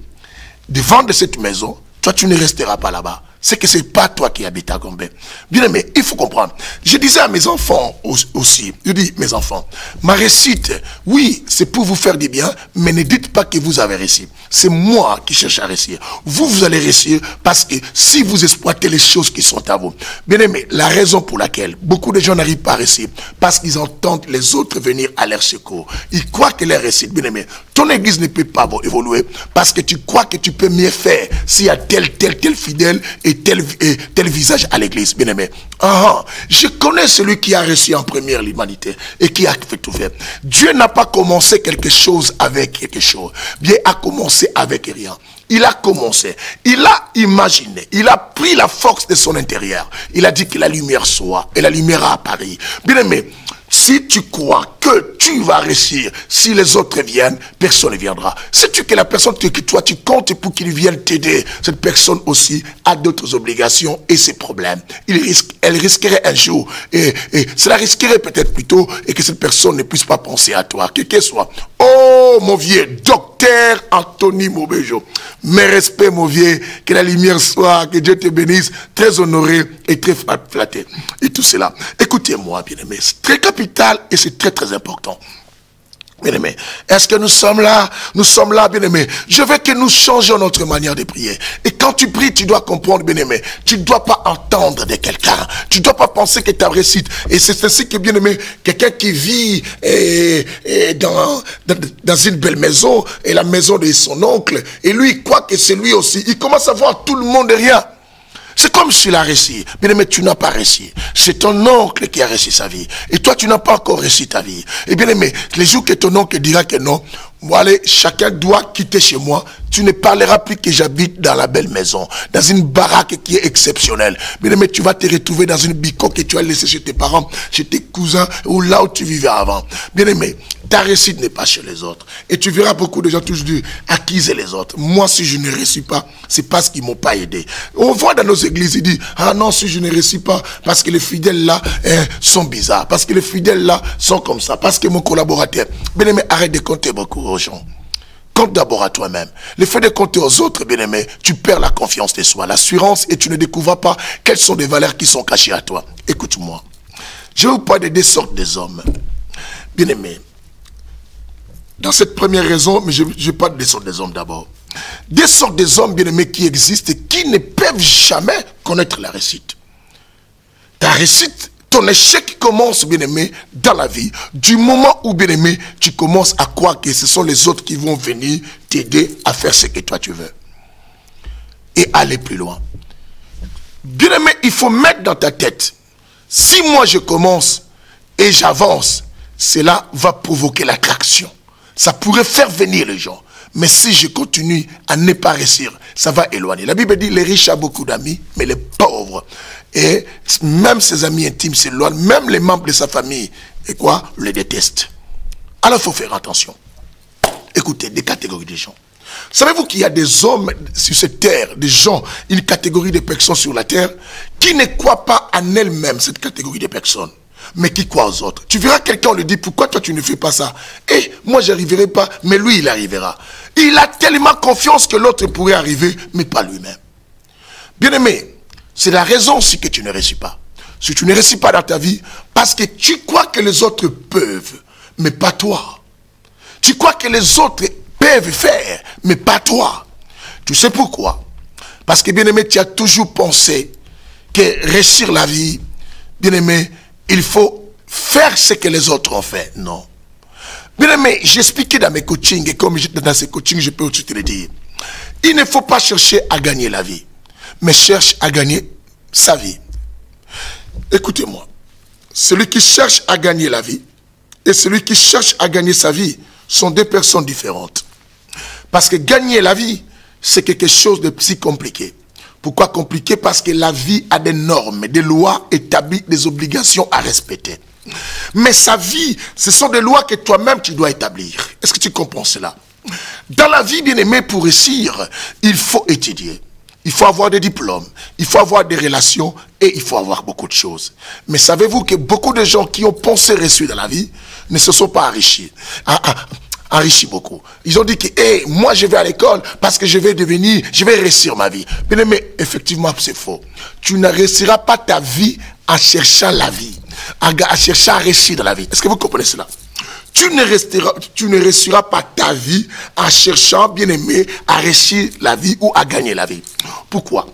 de vendre cette maison, toi tu ne resteras pas là-bas. C'est que c'est pas toi qui habites à Gombe. Bien aimé, il faut comprendre. Je disais à mes enfants aussi, je dis, mes enfants, ma réussite, oui, c'est pour vous faire du bien, mais ne dites pas que vous avez réussi. C'est moi qui cherche à réussir. Vous allez réussir parce que si vous exploitez les choses qui sont à vous. Bien aimé, la raison pour laquelle beaucoup de gens n'arrivent pas à réussir, parce qu'ils entendent les autres venir à leur secours. Ils croient que leur réussite, bien aimé, ton église ne peut pas évoluer parce que tu crois que tu peux mieux faire s'il y a tel fidèle et tel visage à l'église, bien aimé. Je connais celui qui a réussi en première l'humanité et qui a fait tout faire. Dieu n'a pas commencé quelque chose avec quelque chose. Dieu a commencé avec rien. Il a commencé, il a imaginé, il a pris la force de son intérieur. Il a dit que la lumière soit et la lumière a apparu. Bien aimé, si tu crois que tu vas réussir, si les autres viennent, personne ne viendra. Sais-tu que la personne que toi tu comptes pour qu'il vienne t'aider, cette personne aussi a d'autres obligations et ses problèmes. Elle risquerait un jour, et cela risquerait peut-être plutôt, et que cette personne ne puisse pas penser à toi, quel qu'elle soit. Oh mon vieux, docteur Anthony Mobejo, mes respects mon vieux, que la lumière soit, que Dieu te bénisse, très honoré et très flatté. Et tout cela, écoutez-moi bien aimé, c'est très capital et c'est très très important. Bien-aimé, est-ce que nous sommes là? Nous sommes là, bien-aimé. Je veux que nous changeons notre manière de prier. Et quand tu pries, tu dois comprendre, bien-aimé. Tu ne dois pas entendre de quelqu'un. Tu ne dois pas penser que tu as réussi. Et c'est ainsi que, bien-aimé, quelqu'un qui vit dans une belle maison, et la maison de son oncle, et lui, il croit que c'est lui aussi. Il commence à voir tout le monde et rien. C'est comme s'il a réussi. Bien aimé, tu n'as pas réussi. C'est ton oncle qui a réussi sa vie. Et toi, tu n'as pas encore réussi ta vie. Et bien aimé, les jours que ton oncle dira que non, bon, allez, chacun doit quitter chez moi. Tu ne parleras plus que j'habite dans la belle maison, dans une baraque qui est exceptionnelle. Bien aimé, tu vas te retrouver dans une bicoque que tu as laissée chez tes parents, chez tes cousins, ou là où tu vivais avant. Bien aimé, ta réussite n'est pas chez les autres. Et tu verras beaucoup de gens toujours dire, acquiser les autres. Moi, si je ne réussis pas, c'est parce qu'ils ne m'ont pas aidé. On voit dans nos églises, ils disent, ah non, si je ne réussis pas, parce que les fidèles là sont bizarres, parce que les fidèles là sont comme ça, parce que mon collaborateur. Bien aimé, arrête de compter beaucoup aux gens. Compte d'abord à toi-même. Le fait de compter aux autres, bien aimé, tu perds la confiance de soi, l'assurance, et tu ne découvres pas quelles sont les valeurs qui sont cachées à toi. Écoute-moi. Je vais vous parler de deux sortes des hommes. Bien aimé. Dans cette première raison, mais je parle des sortes des hommes d'abord. Des sortes des hommes, bien aimés, qui existent et qui ne peuvent jamais connaître la réussite. Ta réussite, ton échec commence, bien aimé, dans la vie. Du moment où, bien aimé, tu commences à croire que ce sont les autres qui vont venir t'aider à faire ce que toi tu veux. Et aller plus loin. Bien aimé, il faut mettre dans ta tête. Si moi je commence et j'avance, cela va provoquer l'attraction. Ça pourrait faire venir les gens. Mais si je continue à ne pas réussir, ça va éloigner. La Bible dit, les riches ont beaucoup d'amis, mais les pauvres. Et même ses amis intimes s'éloignent, même les membres de sa famille, et quoi, les détestent. Alors il faut faire attention. Écoutez, des catégories de gens. Savez-vous qu'il y a des hommes sur cette terre, des gens, une catégorie de personnes sur la terre, qui ne croient pas en elles-mêmes, cette catégorie de personnes, mais qui croient aux autres. Tu verras quelqu'un, on lui dit, pourquoi toi tu ne fais pas ça? Et moi j'arriverai pas, mais lui il arrivera. Il a tellement confiance que l'autre pourrait arriver, mais pas lui-même. Bien-aimé, c'est la raison aussi que tu ne réussis pas. Si tu ne réussis pas dans ta vie, parce que tu crois que les autres peuvent, mais pas toi. Tu crois que les autres peuvent faire, mais pas toi. Tu sais pourquoi? Parce que, bien-aimé, tu as toujours pensé que réussir la vie, bien-aimé, il faut faire ce que les autres ont fait. Non. Bien-aimé, j'expliquais dans mes coachings, et comme dans ces coachings, je peux aussi te le dire. Il ne faut pas chercher à gagner la vie, mais cherche à gagner sa vie. Écoutez-moi. Celui qui cherche à gagner la vie et celui qui cherche à gagner sa vie sont deux personnes différentes. Parce que gagner la vie, c'est quelque chose de si compliqué. Pourquoi compliqué? Parce que la vie a des normes, des lois établies, des obligations à respecter. Mais sa vie, ce sont des lois que toi-même tu dois établir. Est-ce que tu comprends cela? Dans la vie, bien aimé, pour réussir, il faut étudier. Il faut avoir des diplômes, il faut avoir des relations et il faut avoir beaucoup de choses. Mais savez-vous que beaucoup de gens qui ont pensé réussir dans la vie ne se sont pas enrichis. Enrichis beaucoup. Ils ont dit que hey, moi je vais à l'école parce que je vais réussir ma vie. Bien mais effectivement c'est faux. Tu ne réussiras pas ta vie en cherchant la vie, en cherchant à réussir dans la vie. Est-ce que vous comprenez cela? Tu ne réussiras pas ta vie en cherchant, bien aimé, à réussir la vie ou à gagner la vie. Pourquoi?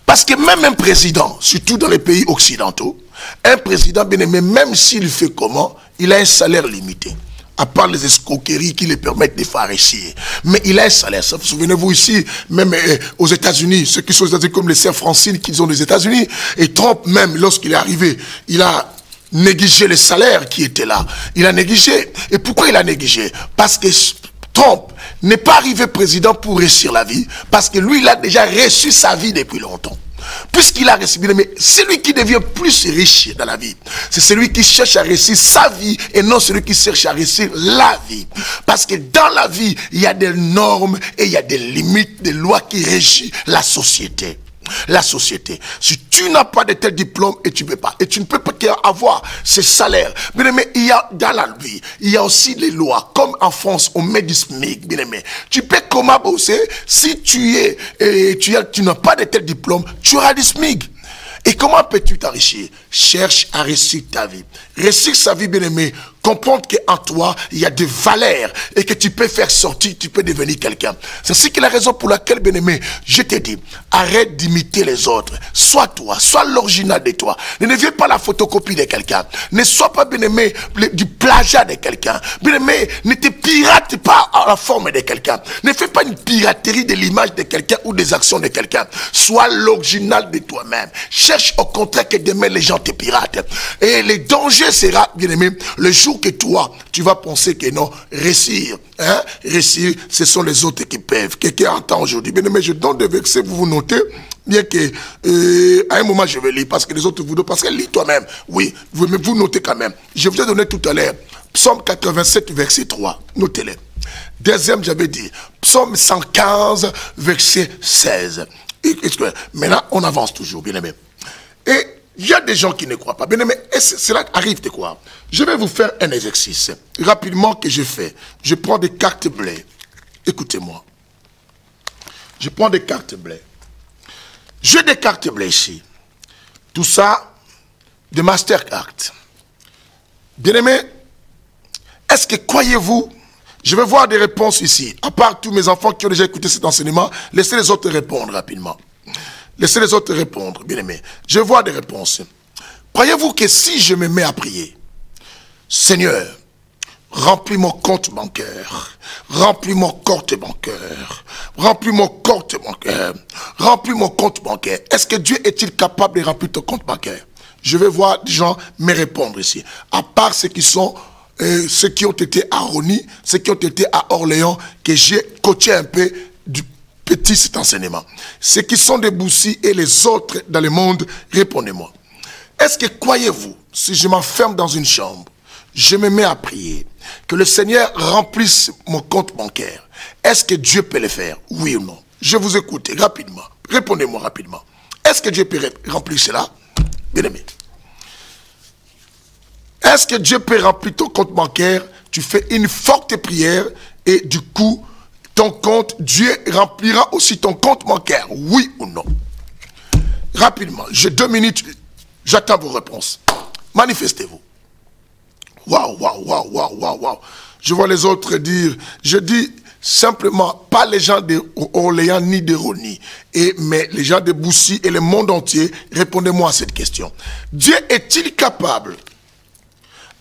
Parce que même un président, surtout dans les pays occidentaux, un président, bien aimé, même s'il fait comment, il a un salaire limité. À part les escroqueries qui lui permettent de faire réussir. Mais il a un salaire. Souvenez-vous ici, même aux États-Unis, ceux qui sont aux États-Unis comme les sœurs Francine qui sont aux États-Unis, et Trump même, lorsqu'il est arrivé, il a négligé le salaire qui était là. Il a négligé. Et pourquoi il a négligé? Parce que Trump n'est pas arrivé président pour réussir la vie, parce que lui, il a déjà reçu sa vie depuis longtemps. Puisqu'il a réussi, mais celui qui devient plus riche dans la vie, c'est celui qui cherche à réussir sa vie et non celui qui cherche à réussir la vie. Parce que dans la vie, il y a des normes et il y a des limites, des lois qui régissent la société. La société. Si tu n'as pas de tel diplôme et tu ne peux pas, et tu ne peux pas avoir ce salaire. Bien aimé, il y a dans la vie, il y a aussi les lois. Comme en France, on met du SMIC, bien aimé. Tu peux comment bosser si tu n'as pas de tel diplôme, tu auras du SMIC. Et comment peux-tu t'enrichir? Cherche à réussir ta vie. Réussir sa vie, bien aimé. Comprendre qu'en toi, il y a des valeurs et que tu peux faire sortir, tu peux devenir quelqu'un. C'est ce qui est la raison pour laquelle, bien aimé, je te dis, arrête d'imiter les autres. Sois toi, sois l'original de toi. Ne viens pas la photocopie de quelqu'un. Ne sois pas, bien aimé, du plagiat de quelqu'un. Bien aimé, ne te pirate pas à la forme de quelqu'un. Ne fais pas une piraterie de l'image de quelqu'un ou des actions de quelqu'un. Sois l'original de toi-même. Cherche au contraire que demain les gens te piratent. Et le danger sera, bien aimé, le jour que toi, tu vas penser que non, réussir, hein, réussir, ce sont les autres qui peuvent. Quelqu'un entend aujourd'hui. Bien aimé, je donne des versets, vous notez, bien que, à un moment, je vais lire, parce que les autres vous donnent, parce que lis toi-même, oui, vous notez quand même. Je vous ai donné tout à l'heure, Psaume 87, verset 3, notez-les. Deuxième, j'avais dit, Psaume 115, verset 16. Maintenant, on avance toujours, bien aimé. Et il y a des gens qui ne croient pas. Bien aimé, cela arrive de quoi? Je vais vous faire un exercice rapidement que je fais. Je prends des cartes bleues. Écoutez-moi. Je prends des cartes bleues. J'ai des cartes bleues ici. Tout ça, de Mastercard. Bien aimé, est-ce que croyez-vous, je vais voir des réponses ici. À part tous mes enfants qui ont déjà écouté cet enseignement, laissez les autres répondre rapidement. Laissez les autres répondre, bien aimé. Je vois des réponses. Croyez-vous que si je me mets à prier, Seigneur, remplis mon compte bancaire, remplis mon compte bancaire, remplis mon compte bancaire, remplis mon compte bancaire. Est-ce que Dieu est-il capable de remplir ton compte bancaire? Je vais voir des gens me répondre ici. À part ceux qui sont, ceux qui ont été à Rony, ceux qui ont été à Orléans, que j'ai coaché un peu du petit cet enseignement. Ceux qui sont des Boussis et les autres dans le monde, répondez-moi. Est-ce que croyez-vous, si je m'enferme dans une chambre, je me mets à prier, que le Seigneur remplisse mon compte bancaire, est-ce que Dieu peut le faire? Oui ou non? Je vous écoute rapidement. Répondez-moi rapidement. Est-ce que Dieu peut remplir cela? Bien aimé. Est-ce que Dieu peut remplir ton compte bancaire? Tu fais une forte prière et du coup, ton compte, Dieu remplira aussi ton compte bancaire. Oui ou non? Rapidement, j'ai 2 minutes, j'attends vos réponses. Manifestez-vous. Waouh, waouh, waouh, waouh, waouh, waouh. Je vois les autres dire, je dis simplement, pas les gens d'Orléans ni de Rony, mais les gens de Boussy et le monde entier, répondez-moi à cette question. Dieu est-il capable,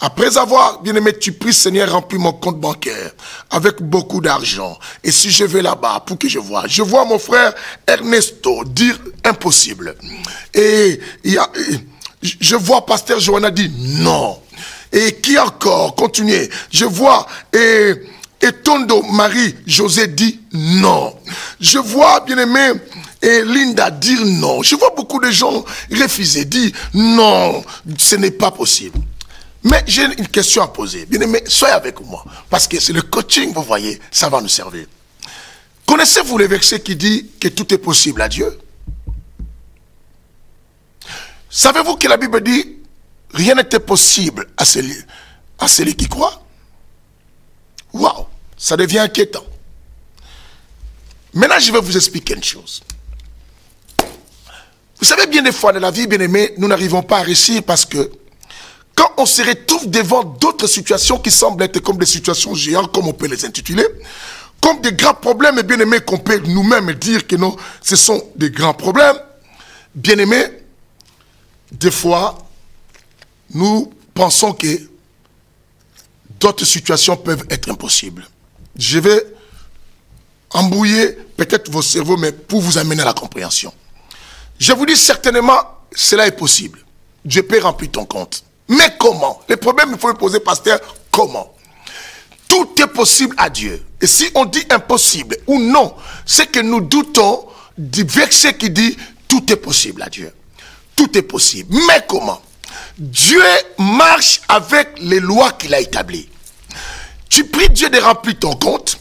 après avoir, bien aimé, tu pries, Seigneur, remplis mon compte bancaire avec beaucoup d'argent. Et si je vais là-bas pour que je vois mon frère Ernesto dire impossible. Et je vois Pasteur Johanna dire non. Et qui encore? Continuez. Je vois et Tondo Marie-José dit non. Je vois, bien aimé, et Linda dire non. Je vois beaucoup de gens refuser, dire non, ce n'est pas possible. Mais j'ai une question à poser. Bien aimé, soyez avec moi. Parce que c'est le coaching, vous voyez, ça va nous servir. Connaissez-vous le verset qui dit que tout est possible à Dieu? Savez-vous que la Bible dit rien n'était possible à celui qui croit? Waouh, ça devient inquiétant. Maintenant, je vais vous expliquer une chose. Vous savez, bien des fois dans la vie, bien aimé, nous n'arrivons pas à réussir parce que quand on se retrouve devant d'autres situations qui semblent être comme des situations géantes, comme on peut les intituler, comme des grands problèmes, bien aimés, qu'on peut nous-mêmes dire que non, ce sont des grands problèmes, bien aimés, des fois, nous pensons que d'autres situations peuvent être impossibles. Je vais embrouiller peut-être vos cerveaux, mais pour vous amener à la compréhension. Je vous dis certainement, cela est possible. Dieu peut remplir ton compte. Mais comment? Le problème, il faut le poser, pasteur, comment? Tout est possible à Dieu. Et si on dit impossible ou non, c'est que nous doutons du verset qui dit tout est possible à Dieu. Tout est possible. Mais comment? Dieu marche avec les lois qu'il a établies. Tu pries Dieu de remplir ton compte,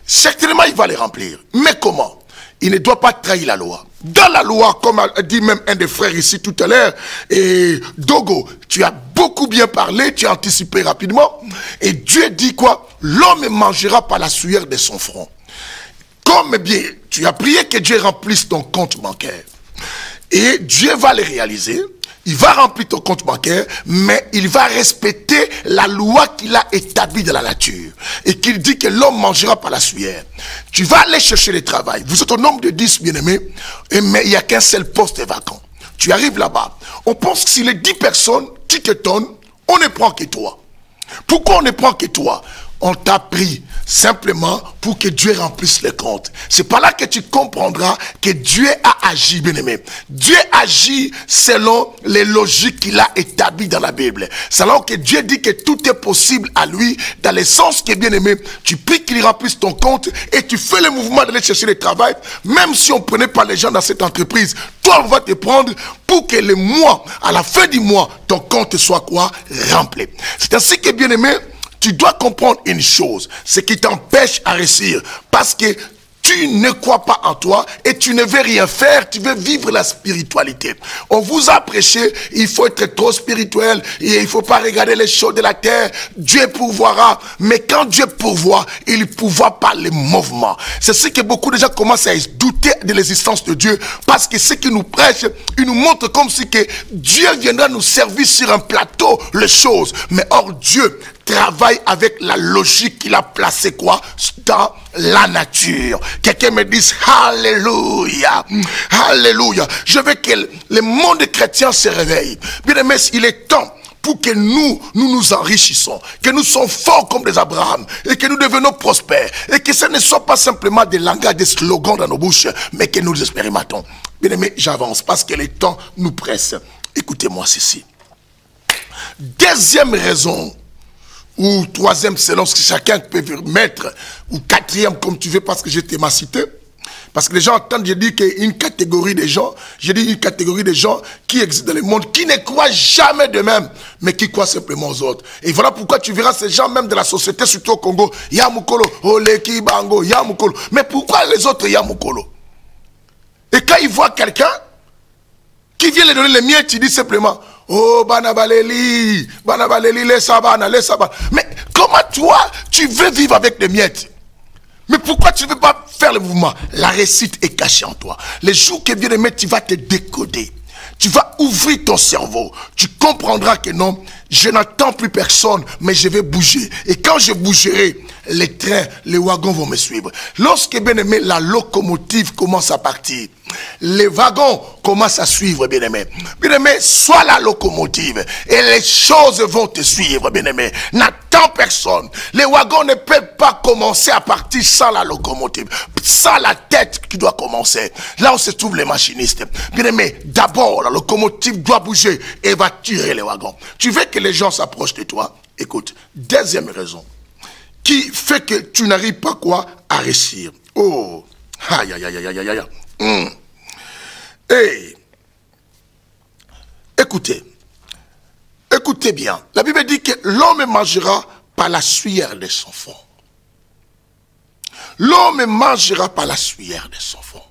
certainement il va les remplir. Mais comment? Il ne doit pas trahir la loi. Dans la loi, comme a dit même un des frères ici tout à l'heure, et Dogo, tu as beaucoup bien parlé, tu as anticipé rapidement, et Dieu dit quoi? L'homme mangera par la sueur de son front. Comme bien, tu as prié que Dieu remplisse ton compte bancaire. Et Dieu va le réaliser. Il va remplir ton compte bancaire, mais il va respecter la loi qu'il a établie de la nature. Et qu'il dit que l'homme mangera par la sueur. Tu vas aller chercher le travail. Vous êtes au nombre de 10, bien-aimés, mais il n'y a qu'un seul poste vacant. Tu arrives là-bas. On pense que si les 10 personnes qui te donnent, on ne prend que toi. Pourquoi on ne prend que toi? On t'a pris simplement pour que Dieu remplisse le compte. C'est par là que tu comprendras que Dieu a agi, bien-aimé. Dieu agit selon les logiques qu'il a établies dans la Bible. Selon que Dieu dit que tout est possible à lui, dans le sens que, bien-aimé, tu pries qu'il remplisse ton compte et tu fais le mouvement d'aller chercher le travail, même si on ne prenait pas les gens dans cette entreprise. Toi, on va te prendre pour que le mois, à la fin du mois, ton compte soit quoi? Rempli. C'est ainsi que, bien-aimé, tu dois comprendre une chose, ce qui t'empêche à réussir, parce que tu ne crois pas en toi et tu ne veux rien faire, tu veux vivre la spiritualité. On vous a prêché, il faut être trop spirituel et il ne faut pas regarder les choses de la terre. Dieu pourvoira, mais quand Dieu pourvoit, il ne pourvoit pas les mouvements. C'est ce que beaucoup de gens commencent à douter de l'existence de Dieu, parce que ce qu'il nous prêche, il nous montre comme si que Dieu viendra nous servir sur un plateau les choses. Mais or Dieu travaille avec la logique qu'il a placée quoi? Dans la nature. Quelqu'un me dise Alléluia, Alléluia. Je veux que le monde chrétien se réveille. Bien aimé, il est temps pour que nous enrichissons, que nous sommes forts comme des Abraham et que nous devenons prospères et que ce ne soit pas simplement des langages, des slogans dans nos bouches, mais que nous expérimentons. Bien aimé, j'avance parce que le temps nous presse. Écoutez-moi ceci. Deuxième raison, ou troisième selon ce que chacun peut mettre, ou quatrième comme tu veux, parce que je t'ai cité. Parce que les gens entendent, je dis qu'il y a une catégorie de gens, je dis une catégorie de gens qui existent dans le monde, qui ne croient jamais d'eux-mêmes, mais qui croient simplement aux autres. Et voilà pourquoi tu verras ces gens même de la société, surtout au Congo, Yamukolo, Oleki Bango, Yamukolo. Mais pourquoi les autres Yamukolo? Et quand ils voient quelqu'un qui vient leur donner les miettes, tu dis simplement, oh, Banabaleli, laisse Sabana. Mais comment toi, tu veux vivre avec des miettes? Mais pourquoi tu ne veux pas faire le mouvement? La réussite est cachée en toi. Les jours que bien aimé, tu vas te décoder. tu vas ouvrir ton cerveau. Tu comprendras que non, je n'attends plus personne, mais je vais bouger. Et quand je bougerai, les trains, les wagons vont me suivre. Lorsque, bien aimé, la locomotive commence à partir, les wagons commencent à suivre, bien aimé. Bien aimé, sois la locomotive et les choses vont te suivre, bien aimé. N'attends personne. Les wagons ne peuvent pas commencer à partir sans la locomotive, sans la tête qui doit commencer. Là où se trouvent les machinistes. Bien aimé, d'abord, la locomotive doit bouger et va tirer les wagons. Tu veux que les gens s'approchent de toi? Écoute, deuxième raison qui fait que tu n'arrives pas quoi à réussir. Oh, aïe, aïe, aïe, aïe, aïe, aïe. Hey. Écoutez bien. La Bible dit que l'homme mangera par la sueur de son front. L'homme mangera par la sueur de son front.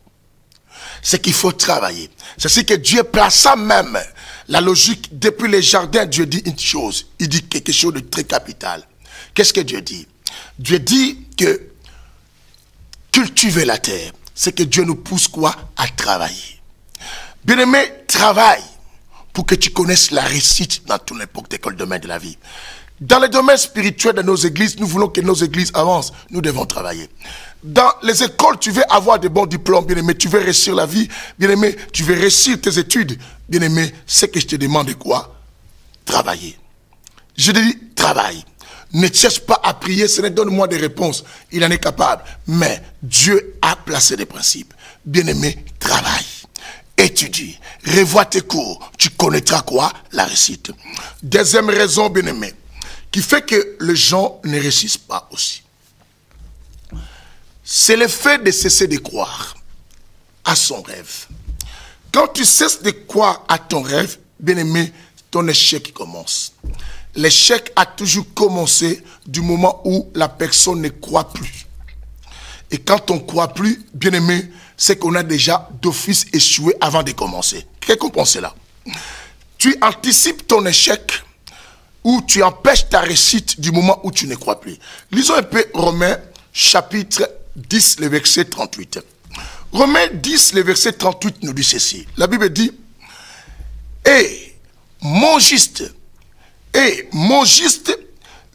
C'est qu'il faut travailler. C'est ce que Dieu plaça même. La logique, depuis les jardins, Dieu dit une chose. Il dit quelque chose de très capital. Qu'est-ce que Dieu dit? Dieu dit que cultiver la terre, c'est que Dieu nous pousse quoi? À travailler. Bien-aimé, travaille pour que tu connaisses la réussite dans tout n'importe quel domaine de la vie. Dans le domaine spirituel de nos églises, nous voulons que nos églises avancent. Nous devons travailler. Dans les écoles, tu veux avoir de bons diplômes, bien-aimé. Tu veux réussir la vie, bien-aimé. Tu veux réussir tes études, bien-aimé. C'est que je te demande de quoi? Travailler. Je te dis, travaille. Ne cherche pas à prier, ce n'est donne-moi des réponses. Il en est capable. Mais Dieu a placé des principes. Bien-aimé, travaille. Étudie. Revois tes cours. Tu connaîtras quoi? La réussite. Deuxième raison, bien-aimé, qui fait que les gens ne réussissent pas aussi. C'est le fait de cesser de croire à son rêve. Quand tu cesses de croire à ton rêve, bien-aimé, ton échec commence. L'échec a toujours commencé du moment où la personne ne croit plus. Et quand on ne croit plus, bien aimé, c'est qu'on a déjà d'office échoué avant de commencer. Qu'est-ce qu'on pense là? Tu anticipes ton échec ou tu empêches ta réussite du moment où tu ne crois plus. Lisons un peu Romains chapitre 10, le verset 38. Romains 10, le verset 38 nous dit ceci. La Bible dit, et mon juste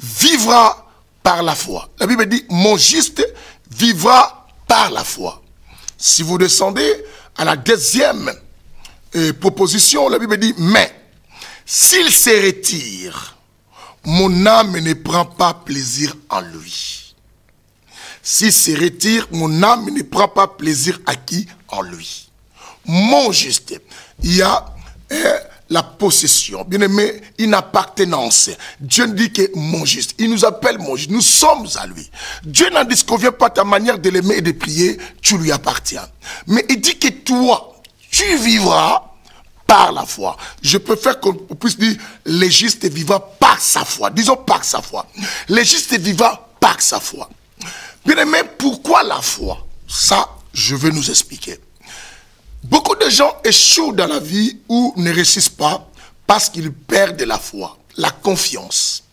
vivra par la foi. La Bible dit, mon juste vivra par la foi. Si vous descendez à la deuxième proposition, la Bible dit, mais s'il se retire, mon âme ne prend pas plaisir en lui. S'il se retire, mon âme ne prend pas plaisir à qui? En lui. Mon juste. Il y a la possession, bien aimé, une appartenance. Dieu dit que mon juste, il nous appelle mon juste, nous sommes à lui. Dieu n'en disconvient pas ta manière de l'aimer et de prier, tu lui appartiens. Mais il dit que toi, tu vivras par la foi. Je préfère qu'on puisse dire, le juste vivra par sa foi. Disons par sa foi. Le juste vivra par sa foi. Bien aimé, pourquoi la foi? Ça, je vais nous expliquer. Beaucoup de gens échouent dans la vie ou ne réussissent pas parce qu'ils perdent la foi, la confiance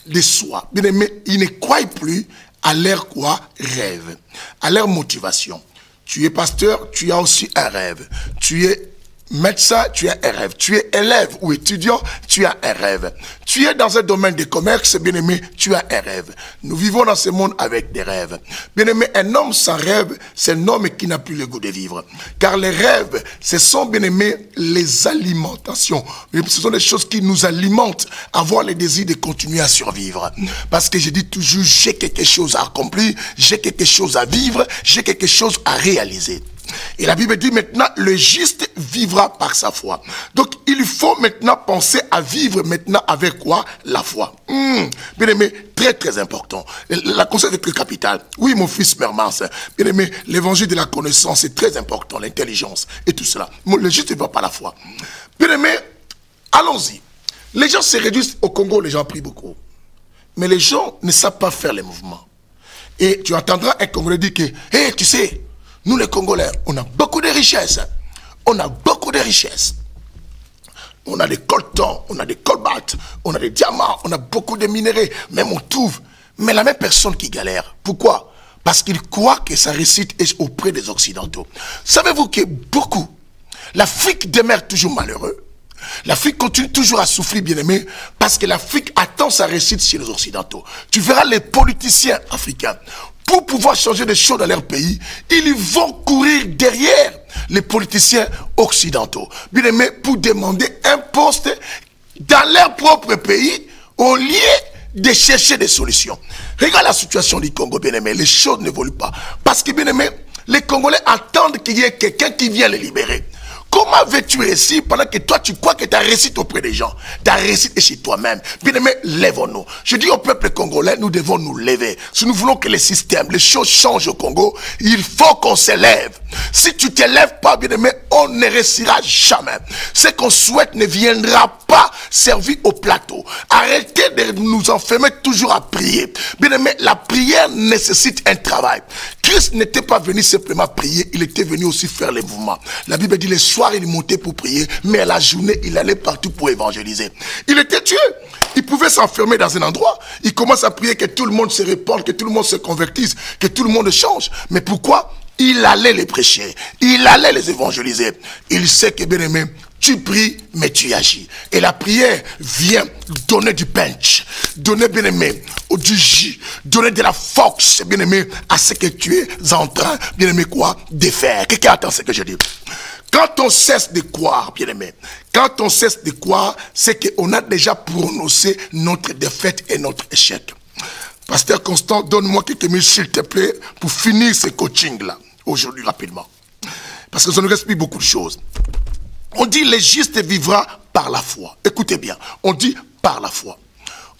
de soi. Bien aimé, ils ne croient plus à leur quoi? Rêve, à leur motivation. Tu es pasteur, tu as aussi un rêve. Tu es médecin, tu as un rêve. Tu es élève ou étudiant, tu as un rêve. Tu es dans un domaine de commerce, bien aimé, tu as un rêve. Nous vivons dans ce monde avec des rêves. Bien aimé, un homme sans rêve, c'est un homme qui n'a plus le goût de vivre. Car les rêves, ce sont, bien aimé, les alimentations. Ce sont des choses qui nous alimentent, avoir le désir de continuer à survivre. Parce que je dis toujours, j'ai quelque chose à accomplir, j'ai quelque chose à vivre, j'ai quelque chose à réaliser. Et la Bible dit maintenant, le juste vivra par sa foi. Donc, il faut maintenant penser à vivre maintenant avec quoi? La foi. Bien aimé, très très important. La connaissance est très capitale. Oui, mon fils Mermans, bien aimé, l'évangile de la connaissance est très important, l'intelligence et tout cela. Le juste ne vivra par la foi. Bien aimé, allons-y. Les gens se réduisent au Congo, les gens prient beaucoup. Mais les gens ne savent pas faire les mouvements. Et tu entendras un Congolais dire que, hé, tu sais, nous les Congolais, on a beaucoup de richesses. On a beaucoup de richesses. On a des coltons, on a des colbaltes, on a des diamants, on a beaucoup de minéraux. Même on trouve. Mais la même personne qui galère. Pourquoi? Parce qu'il croit que sa réussite est auprès des Occidentaux. Savez-vous que beaucoup, L'Afrique demeure toujours malheureuse. L'Afrique continue toujours à souffrir, bien-aimé, parce que l'Afrique attend sa réussite chez les Occidentaux. Tu verras les politiciens africains, pour pouvoir changer des choses dans leur pays, ils vont courir derrière les politiciens occidentaux. Bien-aimé, pour demander un poste dans leur propre pays, au lieu de chercher des solutions. Regarde la situation du Congo, bien-aimé, les choses n'évoluent pas. Parce que, bien-aimé, les Congolais attendent qu'il y ait quelqu'un qui vienne les libérer. Comment veux-tu réussir pendant que toi tu crois que ta réussite auprès des gens, ta réussite est chez toi-même? Bien aimé, lèvons-nous. Je dis au peuple congolais, nous devons nous lever. Si nous voulons que les systèmes, les choses changent au Congo, il faut qu'on se lève. Si tu ne te lèves pas, bien aimé, on ne réussira jamais. Ce qu'on souhaite ne viendra pas servir au plateau. Arrêtez de nous enfermer toujours à prier. Bien aimé, la prière nécessite un travail. Christ n'était pas venu simplement prier, il était venu aussi faire les mouvements. La Bible dit, les soirs, il montait pour prier, mais à la journée, il allait partout pour évangéliser. Il était Dieu. Il pouvait s'enfermer dans un endroit. Il commence à prier que tout le monde se répande, que tout le monde se convertisse, que tout le monde change. Mais pourquoi? Il allait les prêcher. Il allait les évangéliser. Il sait que, bien aimé, tu pries, mais tu agis. Et la prière vient donner du punch, donner, bien aimé, du jus, donner de la force, bien aimé, à ce que tu es en train, bien aimé, quoi, de faire. Quelqu'un attend ce que je dis. Quand on cesse de croire, bien aimé, quand on cesse de croire, c'est qu'on a déjà prononcé notre défaite et notre échec. Pasteur Constant, donne-moi quelques minutes, s'il te plaît, pour finir ce coaching-là, aujourd'hui, rapidement. Parce que ça nous reste plus beaucoup de choses. On dit, le juste vivra par la foi. Écoutez bien, on dit par la foi.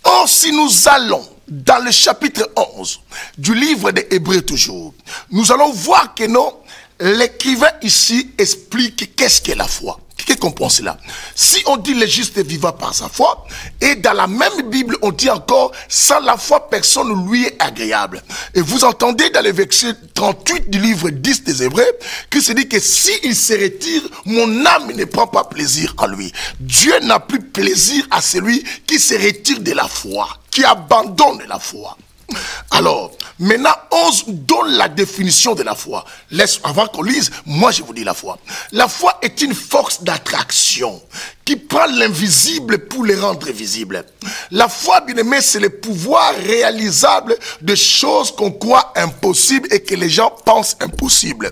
Or, si nous allons dans le chapitre 11 du livre des Hébreux toujours, nous allons voir que non, l'écrivain ici explique qu'est-ce qu'est la foi. Qui comprend cela? Si on dit le juste vivra par sa foi, et dans la même Bible, on dit encore, sans la foi, personne ne lui est agréable. Et vous entendez dans le verset 38 du livre 10 des Hébreux, que se dit que s'il se retire, mon âme ne prend pas plaisir en lui. Dieu n'a plus plaisir à celui qui se retire de la foi, qui abandonne la foi. Alors, maintenant, on donne la définition de la foi. Avant qu'on lise, moi je vous dis la foi. La foi est une force d'attraction qui prend l'invisible pour le rendre visible. La foi, bien aimé, c'est le pouvoir réalisable de choses qu'on croit impossibles et que les gens pensent impossibles.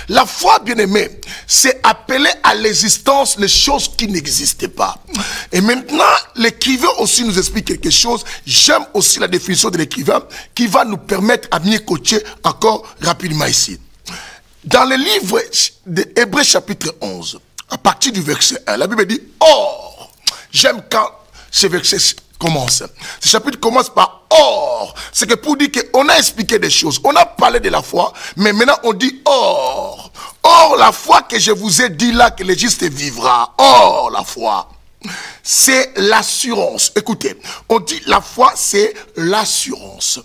La foi, bien aimé, c'est appeler à l'existence les choses qui n'existaient pas. Et maintenant, l'écrivain aussi nous explique quelque chose. J'aime aussi la définition de l'écrivain qui va nous permettre à mieux coacher encore rapidement ici. Dans le livre de Hébreux chapitre 11, à partir du verset 1, la Bible dit « Or ». J'aime quand ce verset commence. Ce chapitre commence par « Or ». C'est que pour dire qu'on a expliqué des choses, on a parlé de la foi, mais maintenant on dit « Or ». Or, la foi que je vous ai dit là, que le juste vivra. Or, la foi, c'est l'assurance. Écoutez, on dit la foi, c'est l'assurance.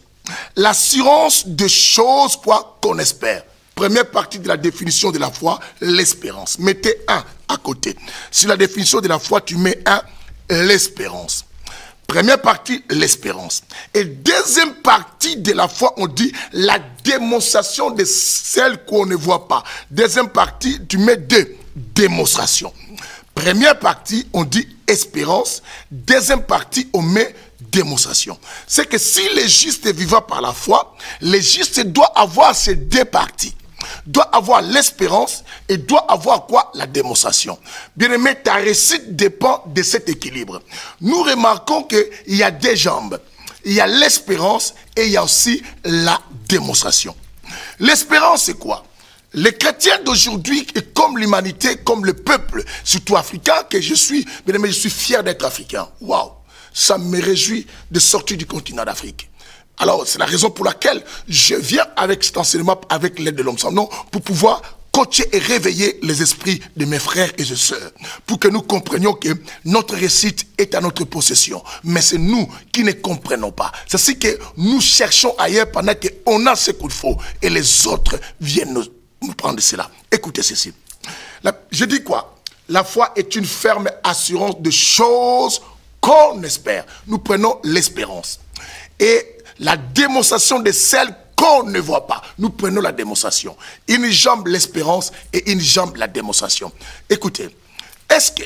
L'assurance de choses quoi qu'on espère. Première partie de la définition de la foi, l'espérance. Mettez un à côté. Sur la définition de la foi, tu mets un, l'espérance. Première partie, l'espérance. Et deuxième partie de la foi, on dit la démonstration de celle qu'on ne voit pas. Deuxième partie, tu mets deux, démonstration. Première partie, on dit espérance. Deuxième partie, on met démonstration. C'est que si le juste vivra par la foi, le juste doit avoir ces deux parties. Doit avoir l'espérance et doit avoir quoi? La démonstration. Bien aimé, ta réussite dépend de cet équilibre. Nous remarquons qu'il y a deux jambes. Il y a l'espérance et il y a aussi la démonstration. L'espérance, c'est quoi? Les chrétiens d'aujourd'hui, comme l'humanité, comme le peuple, surtout africain, que je suis, bien aimé, je suis fier d'être africain. Waouh! Ça me réjouit de sortir du continent d'Afrique. Alors, c'est la raison pour laquelle je viens avec cet enseignement, avec l'aide de l'homme sans nom, pour pouvoir coacher et réveiller les esprits de mes frères et de sœurs, pour que nous comprenions que notre réussite est à notre possession. Mais c'est nous qui ne comprenons pas. C'est ce que nous cherchons ailleurs pendant qu'on a ce qu'il faut, et les autres viennent nous prendre cela. Écoutez ceci. Je dis quoi? La foi est une ferme assurance de choses qu'on espère. Nous prenons l'espérance. Et la démonstration de celles qu'on ne voit pas. Nous prenons la démonstration. Une jambe, l'espérance, et une jambe, la démonstration. Écoutez, est-ce que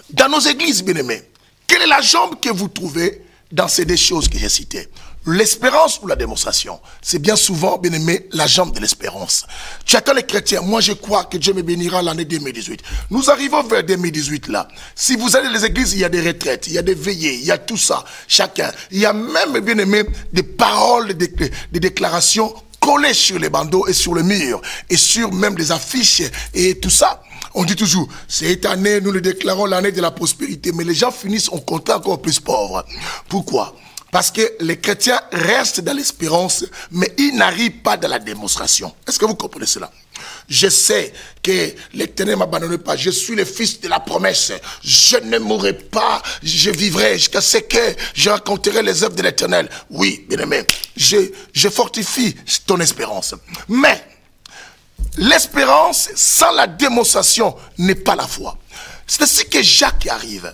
dans nos églises, bien-aimés, quelle est la jambe que vous trouvez dans ces deux choses que j'ai citées? L'espérance ou la démonstration? C'est bien souvent, bien-aimé, la jambe de l'espérance. Tu attends les chrétiens, moi je crois que Dieu me bénira l'année 2018. Nous arrivons vers 2018 là. Si vous allez dans les églises, il y a des retraites, il y a des veillées, il y a tout ça, chacun. Il y a même, bien-aimé, des paroles, des déclarations collées sur les bandeaux et sur le mur, et sur même des affiches et tout ça. On dit toujours, cette année, nous le déclarons l'année de la prospérité, mais les gens finissent en comptant encore plus pauvres. Pourquoi? Parce que les chrétiens restent dans l'espérance, mais ils n'arrivent pas dans la démonstration. Est-ce que vous comprenez cela? Je sais que l'Éternel ne m'abandonne pas. Je suis le fils de la promesse. Je ne mourrai pas. Je vivrai jusqu'à ce que je raconterai les œuvres de l'Éternel. Oui, bien-aimé, je fortifie ton espérance. Mais l'espérance sans la démonstration n'est pas la foi. C'est ainsi que Jacques arrive.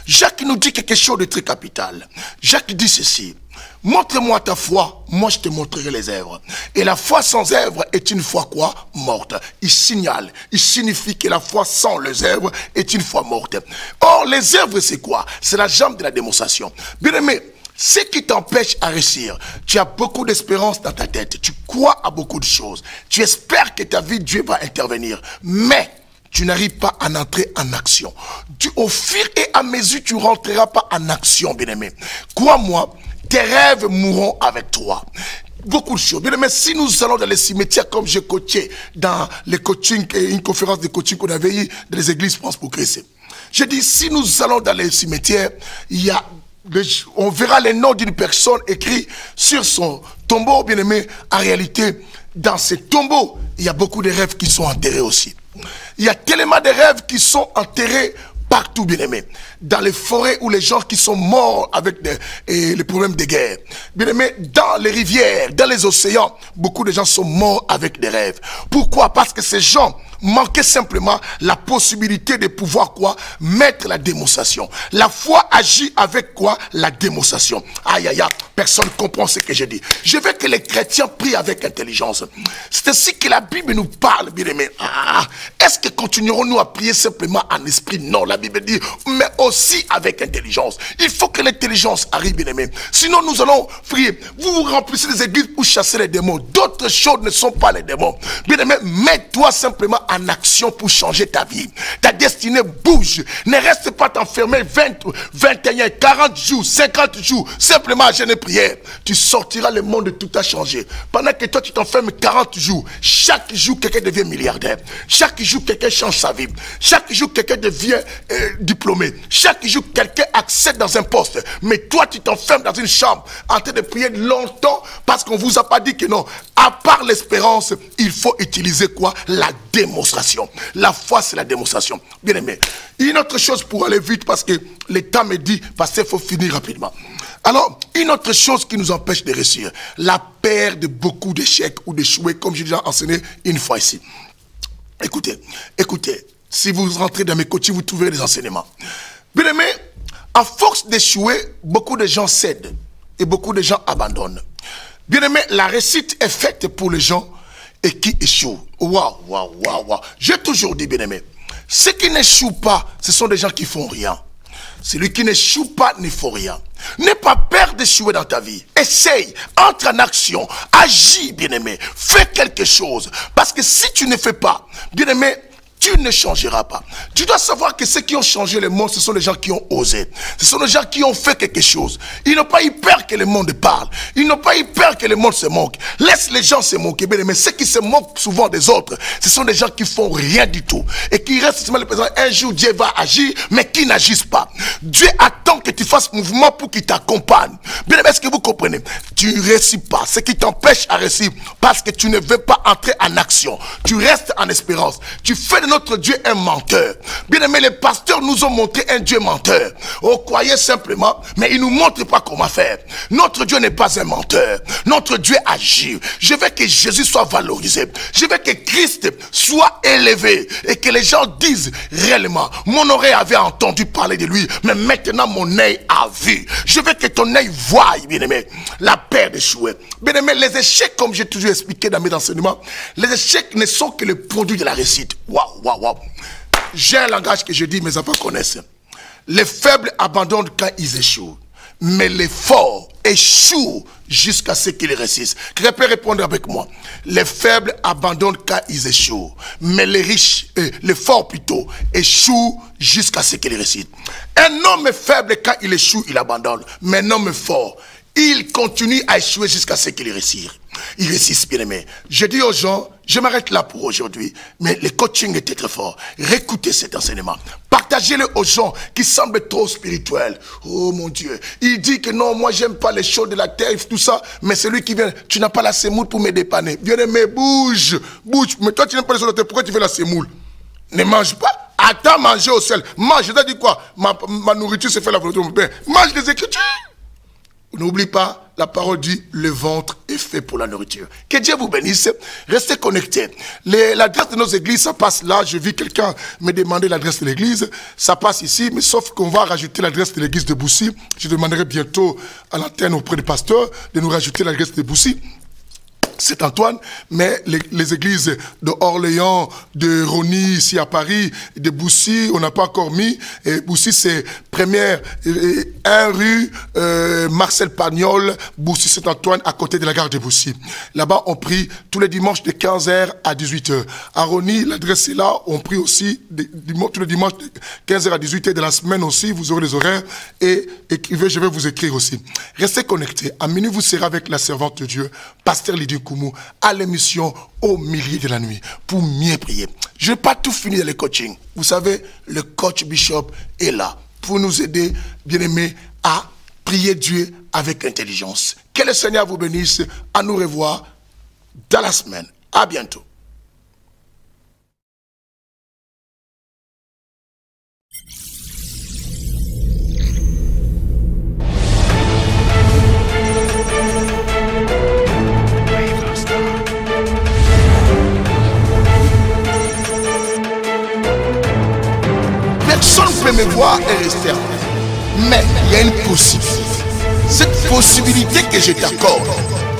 Jacques nous dit quelque chose de très capital. Jacques dit ceci: montre-moi ta foi, moi je te montrerai les œuvres. Et la foi sans œuvres est une foi quoi? Morte. Il signale, il signifie que la foi sans les œuvres est une foi morte. Or, les œuvres c'est quoi? C'est la jambe de la démonstration. Bien aimé, ce qui t'empêche à réussir, tu as beaucoup d'espérance dans ta tête, tu crois à beaucoup de choses, tu espères que ta vie, Dieu va intervenir, mais tu n'arrives pas à entrer en action. Au fur et à mesure, tu ne rentreras pas en action, bien-aimé. Crois-moi, tes rêves mourront avec toi. Beaucoup de choses. Bien-aimé, si nous allons dans les cimetières, comme j'ai coaché dans les coachings, une conférence de coaching qu'on avait eu dans les églises France pour Christ. J'ai dit, si nous allons dans les cimetières, on verra les noms d'une personne écrits sur son tombeau, bien-aimé. En réalité, dans ces tombeaux, il y a beaucoup de rêves qui sont enterrés aussi. Il y a tellement de rêves qui sont enterrés partout, bien-aimés. Dans les forêts où les gens qui sont morts avec les problèmes de guerre. Bien-aimés, dans les rivières, dans les océans, beaucoup de gens sont morts avec des rêves. Pourquoi? Parce que ces gens manquaient simplement la possibilité de pouvoir quoi? Mettre la démonstration. La foi agit avec quoi? La démonstration. Aïe, aïe, aïe. Personne ne comprend ce que je dis. Je veux que les chrétiens prient avec intelligence. C'est ainsi que la Bible nous parle, bien aimé. Est-ce que continuerons-nous à prier simplement en esprit? Non, la Bible dit, mais aussi avec intelligence. Il faut que l'intelligence arrive, bien aimé. Sinon, nous allons prier. Vous vous remplissez des églises pour chasser les démons. D'autres choses ne sont pas les démons. Bien aimé, mets-toi simplement en action pour changer ta vie. Ta destinée bouge. Ne reste pas t'enfermer 20, 21, 40 jours, 50 jours, simplement à jeûner prière. Tu sortiras, le monde, tout a changé. Pendant que toi tu t'enfermes 40 jours, chaque jour quelqu'un devient milliardaire. Chaque jour quelqu'un change sa vie. Chaque jour quelqu'un devient diplômé. Chaque jour quelqu'un accède dans un poste. Mais toi tu t'enfermes dans une chambre en train de prier longtemps parce qu'on vous a pas dit que non. À part l'espérance, il faut utiliser quoi? La démonstration. La foi, c'est la démonstration. Bien aimé. Une autre chose pour aller vite parce que le temps me dit, parce qu'il faut finir rapidement. Alors, une autre chose qui nous empêche de réussir, la peur de beaucoup d'échecs ou d'échouer, comme j'ai déjà enseigné une fois ici. Écoutez, si vous rentrez dans mes coachings, vous trouverez des enseignements. Bien aimé, à force d'échouer, beaucoup de gens cèdent et beaucoup de gens abandonnent. Bien aimé, la réussite est faite pour les gens et qui échouent. Waouh. J'ai toujours dit, bien aimé, ceux qui n'échouent pas, ce sont des gens qui font rien. Celui qui n'échoue pas ne faut rien. N'aie pas peur d'échouer dans ta vie. Essaye, entre en action, agis, bien-aimé. Fais quelque chose. Parce que si tu ne fais pas, bien-aimé, tu ne changeras pas. Tu dois savoir que ceux qui ont changé le monde, ce sont les gens qui ont osé. Ce sont les gens qui ont fait quelque chose. Ils n'ont pas eu peur que le monde parle. Ils n'ont pas eu peur que le monde se moque. Laisse les gens se moquer. Mais ceux qui se moquent souvent des autres, ce sont des gens qui font rien du tout. Et qui restent seulement le présent. Un jour, Dieu va agir, mais qui n'agissent pas. Dieu attend que tu fasses mouvement pour qu'il t'accompagne. Bien aimé, est-ce que vous comprenez? Tu ne réussis pas. Ce qui t'empêche à réussir, parce que tu ne veux pas entrer en action. Tu restes en espérance. Tu fais de notre Dieu est menteur. Bien aimé, les pasteurs nous ont montré un Dieu menteur. On croyait simplement, mais il ne nous montre pas comment faire. Notre Dieu n'est pas un menteur. Notre Dieu agit. Je veux que Jésus soit valorisé. Je veux que Christ soit élevé et que les gens disent réellement, mon oreille avait entendu parler de lui, mais maintenant mon œil a vu. Je veux que ton œil voie, bien aimé, la paire d'échouer. Bien aimé, les échecs, comme j'ai toujours expliqué dans mes enseignements, les échecs ne sont que le produit de la réussite. Waouh, waouh, waouh. J'ai un langage que je dis, mes enfants connaissent. Les faibles abandonnent quand ils échouent, mais les forts échouent jusqu'à ce qu'ils réussissent. Quelqu'un peut répondre avec moi? Les faibles abandonnent quand ils échouent, mais les riches, les forts plutôt, échouent jusqu'à ce qu'ils réussissent. Un homme faible, quand il échoue, il abandonne. Mais un homme fort, il continue à échouer jusqu'à ce qu'il réussisse. Il réussisse, bien aimé. Je dis aux gens, je m'arrête là pour aujourd'hui, mais le coaching était très fort. Réécoutez cet enseignement. Partagez-le aux gens qui semblent trop spirituels. Oh mon Dieu. Il dit que non, moi j'aime pas les choses de la terre, tout ça, mais celui qui vient, tu n'as pas la semoule pour me dépanner. Bien aimé, bouge, bouge. Mais toi tu n'aimes pas les choses de la terre, pourquoi tu veux la semoule? Ne mange pas. Attends, manger au sel. Mange, je t'ai dit quoi? Ma nourriture se fait la volonté de mon père. Mange les Écritures. N'oublie pas, la parole dit, le ventre est fait pour la nourriture. Que Dieu vous bénisse. Restez connectés. L'adresse de nos églises, ça passe là. Je vis quelqu'un me demander l'adresse de l'église. Ça passe ici, mais sauf qu'on va rajouter l'adresse de l'église de Boussy. Je demanderai bientôt à l'antenne auprès du pasteur de nous rajouter l'adresse de Boussy. C'est Antoine, mais les églises de Orléans, de Rony, ici à Paris, de Boussy, on n'a pas encore mis. Et Boussy, c'est première, 1 rue Marcel Pagnol, Boussy Saint-Antoine, à côté de la gare de Boussy. Là-bas, on prie tous les dimanches de 15h à 18h. À Rony, l'adresse est là, on prie aussi tous les dimanches de 15h à 18h de la semaine aussi, vous aurez les horaires. Et écrivez, je vais vous écrire aussi. Restez connectés. À minuit, vous serez avec la servante de Dieu, Pasteur Lydie Koumou, à l'émission au milieu de la nuit pour mieux prier. Je n'ai pas tout fini dans le coaching. Vous savez, le coach Bishop est là pour nous aider, bien aimés, à prier Dieu avec intelligence. Que le Seigneur vous bénisse. À nous revoir dans la semaine. À bientôt. Personne ne peut me voir et rester. Mais il y a une possibilité. Cette possibilité que je t'accorde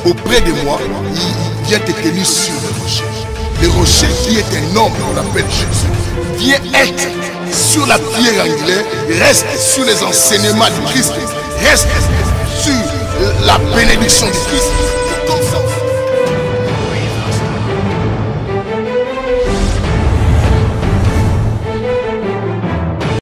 auprès de moi, il vient te tenir sur le rocher. Le rocher qui est un homme qu'on appelle Jésus. Vient être sur la pierre angulaire, reste sur les enseignements du Christ, reste sur la bénédiction du Christ.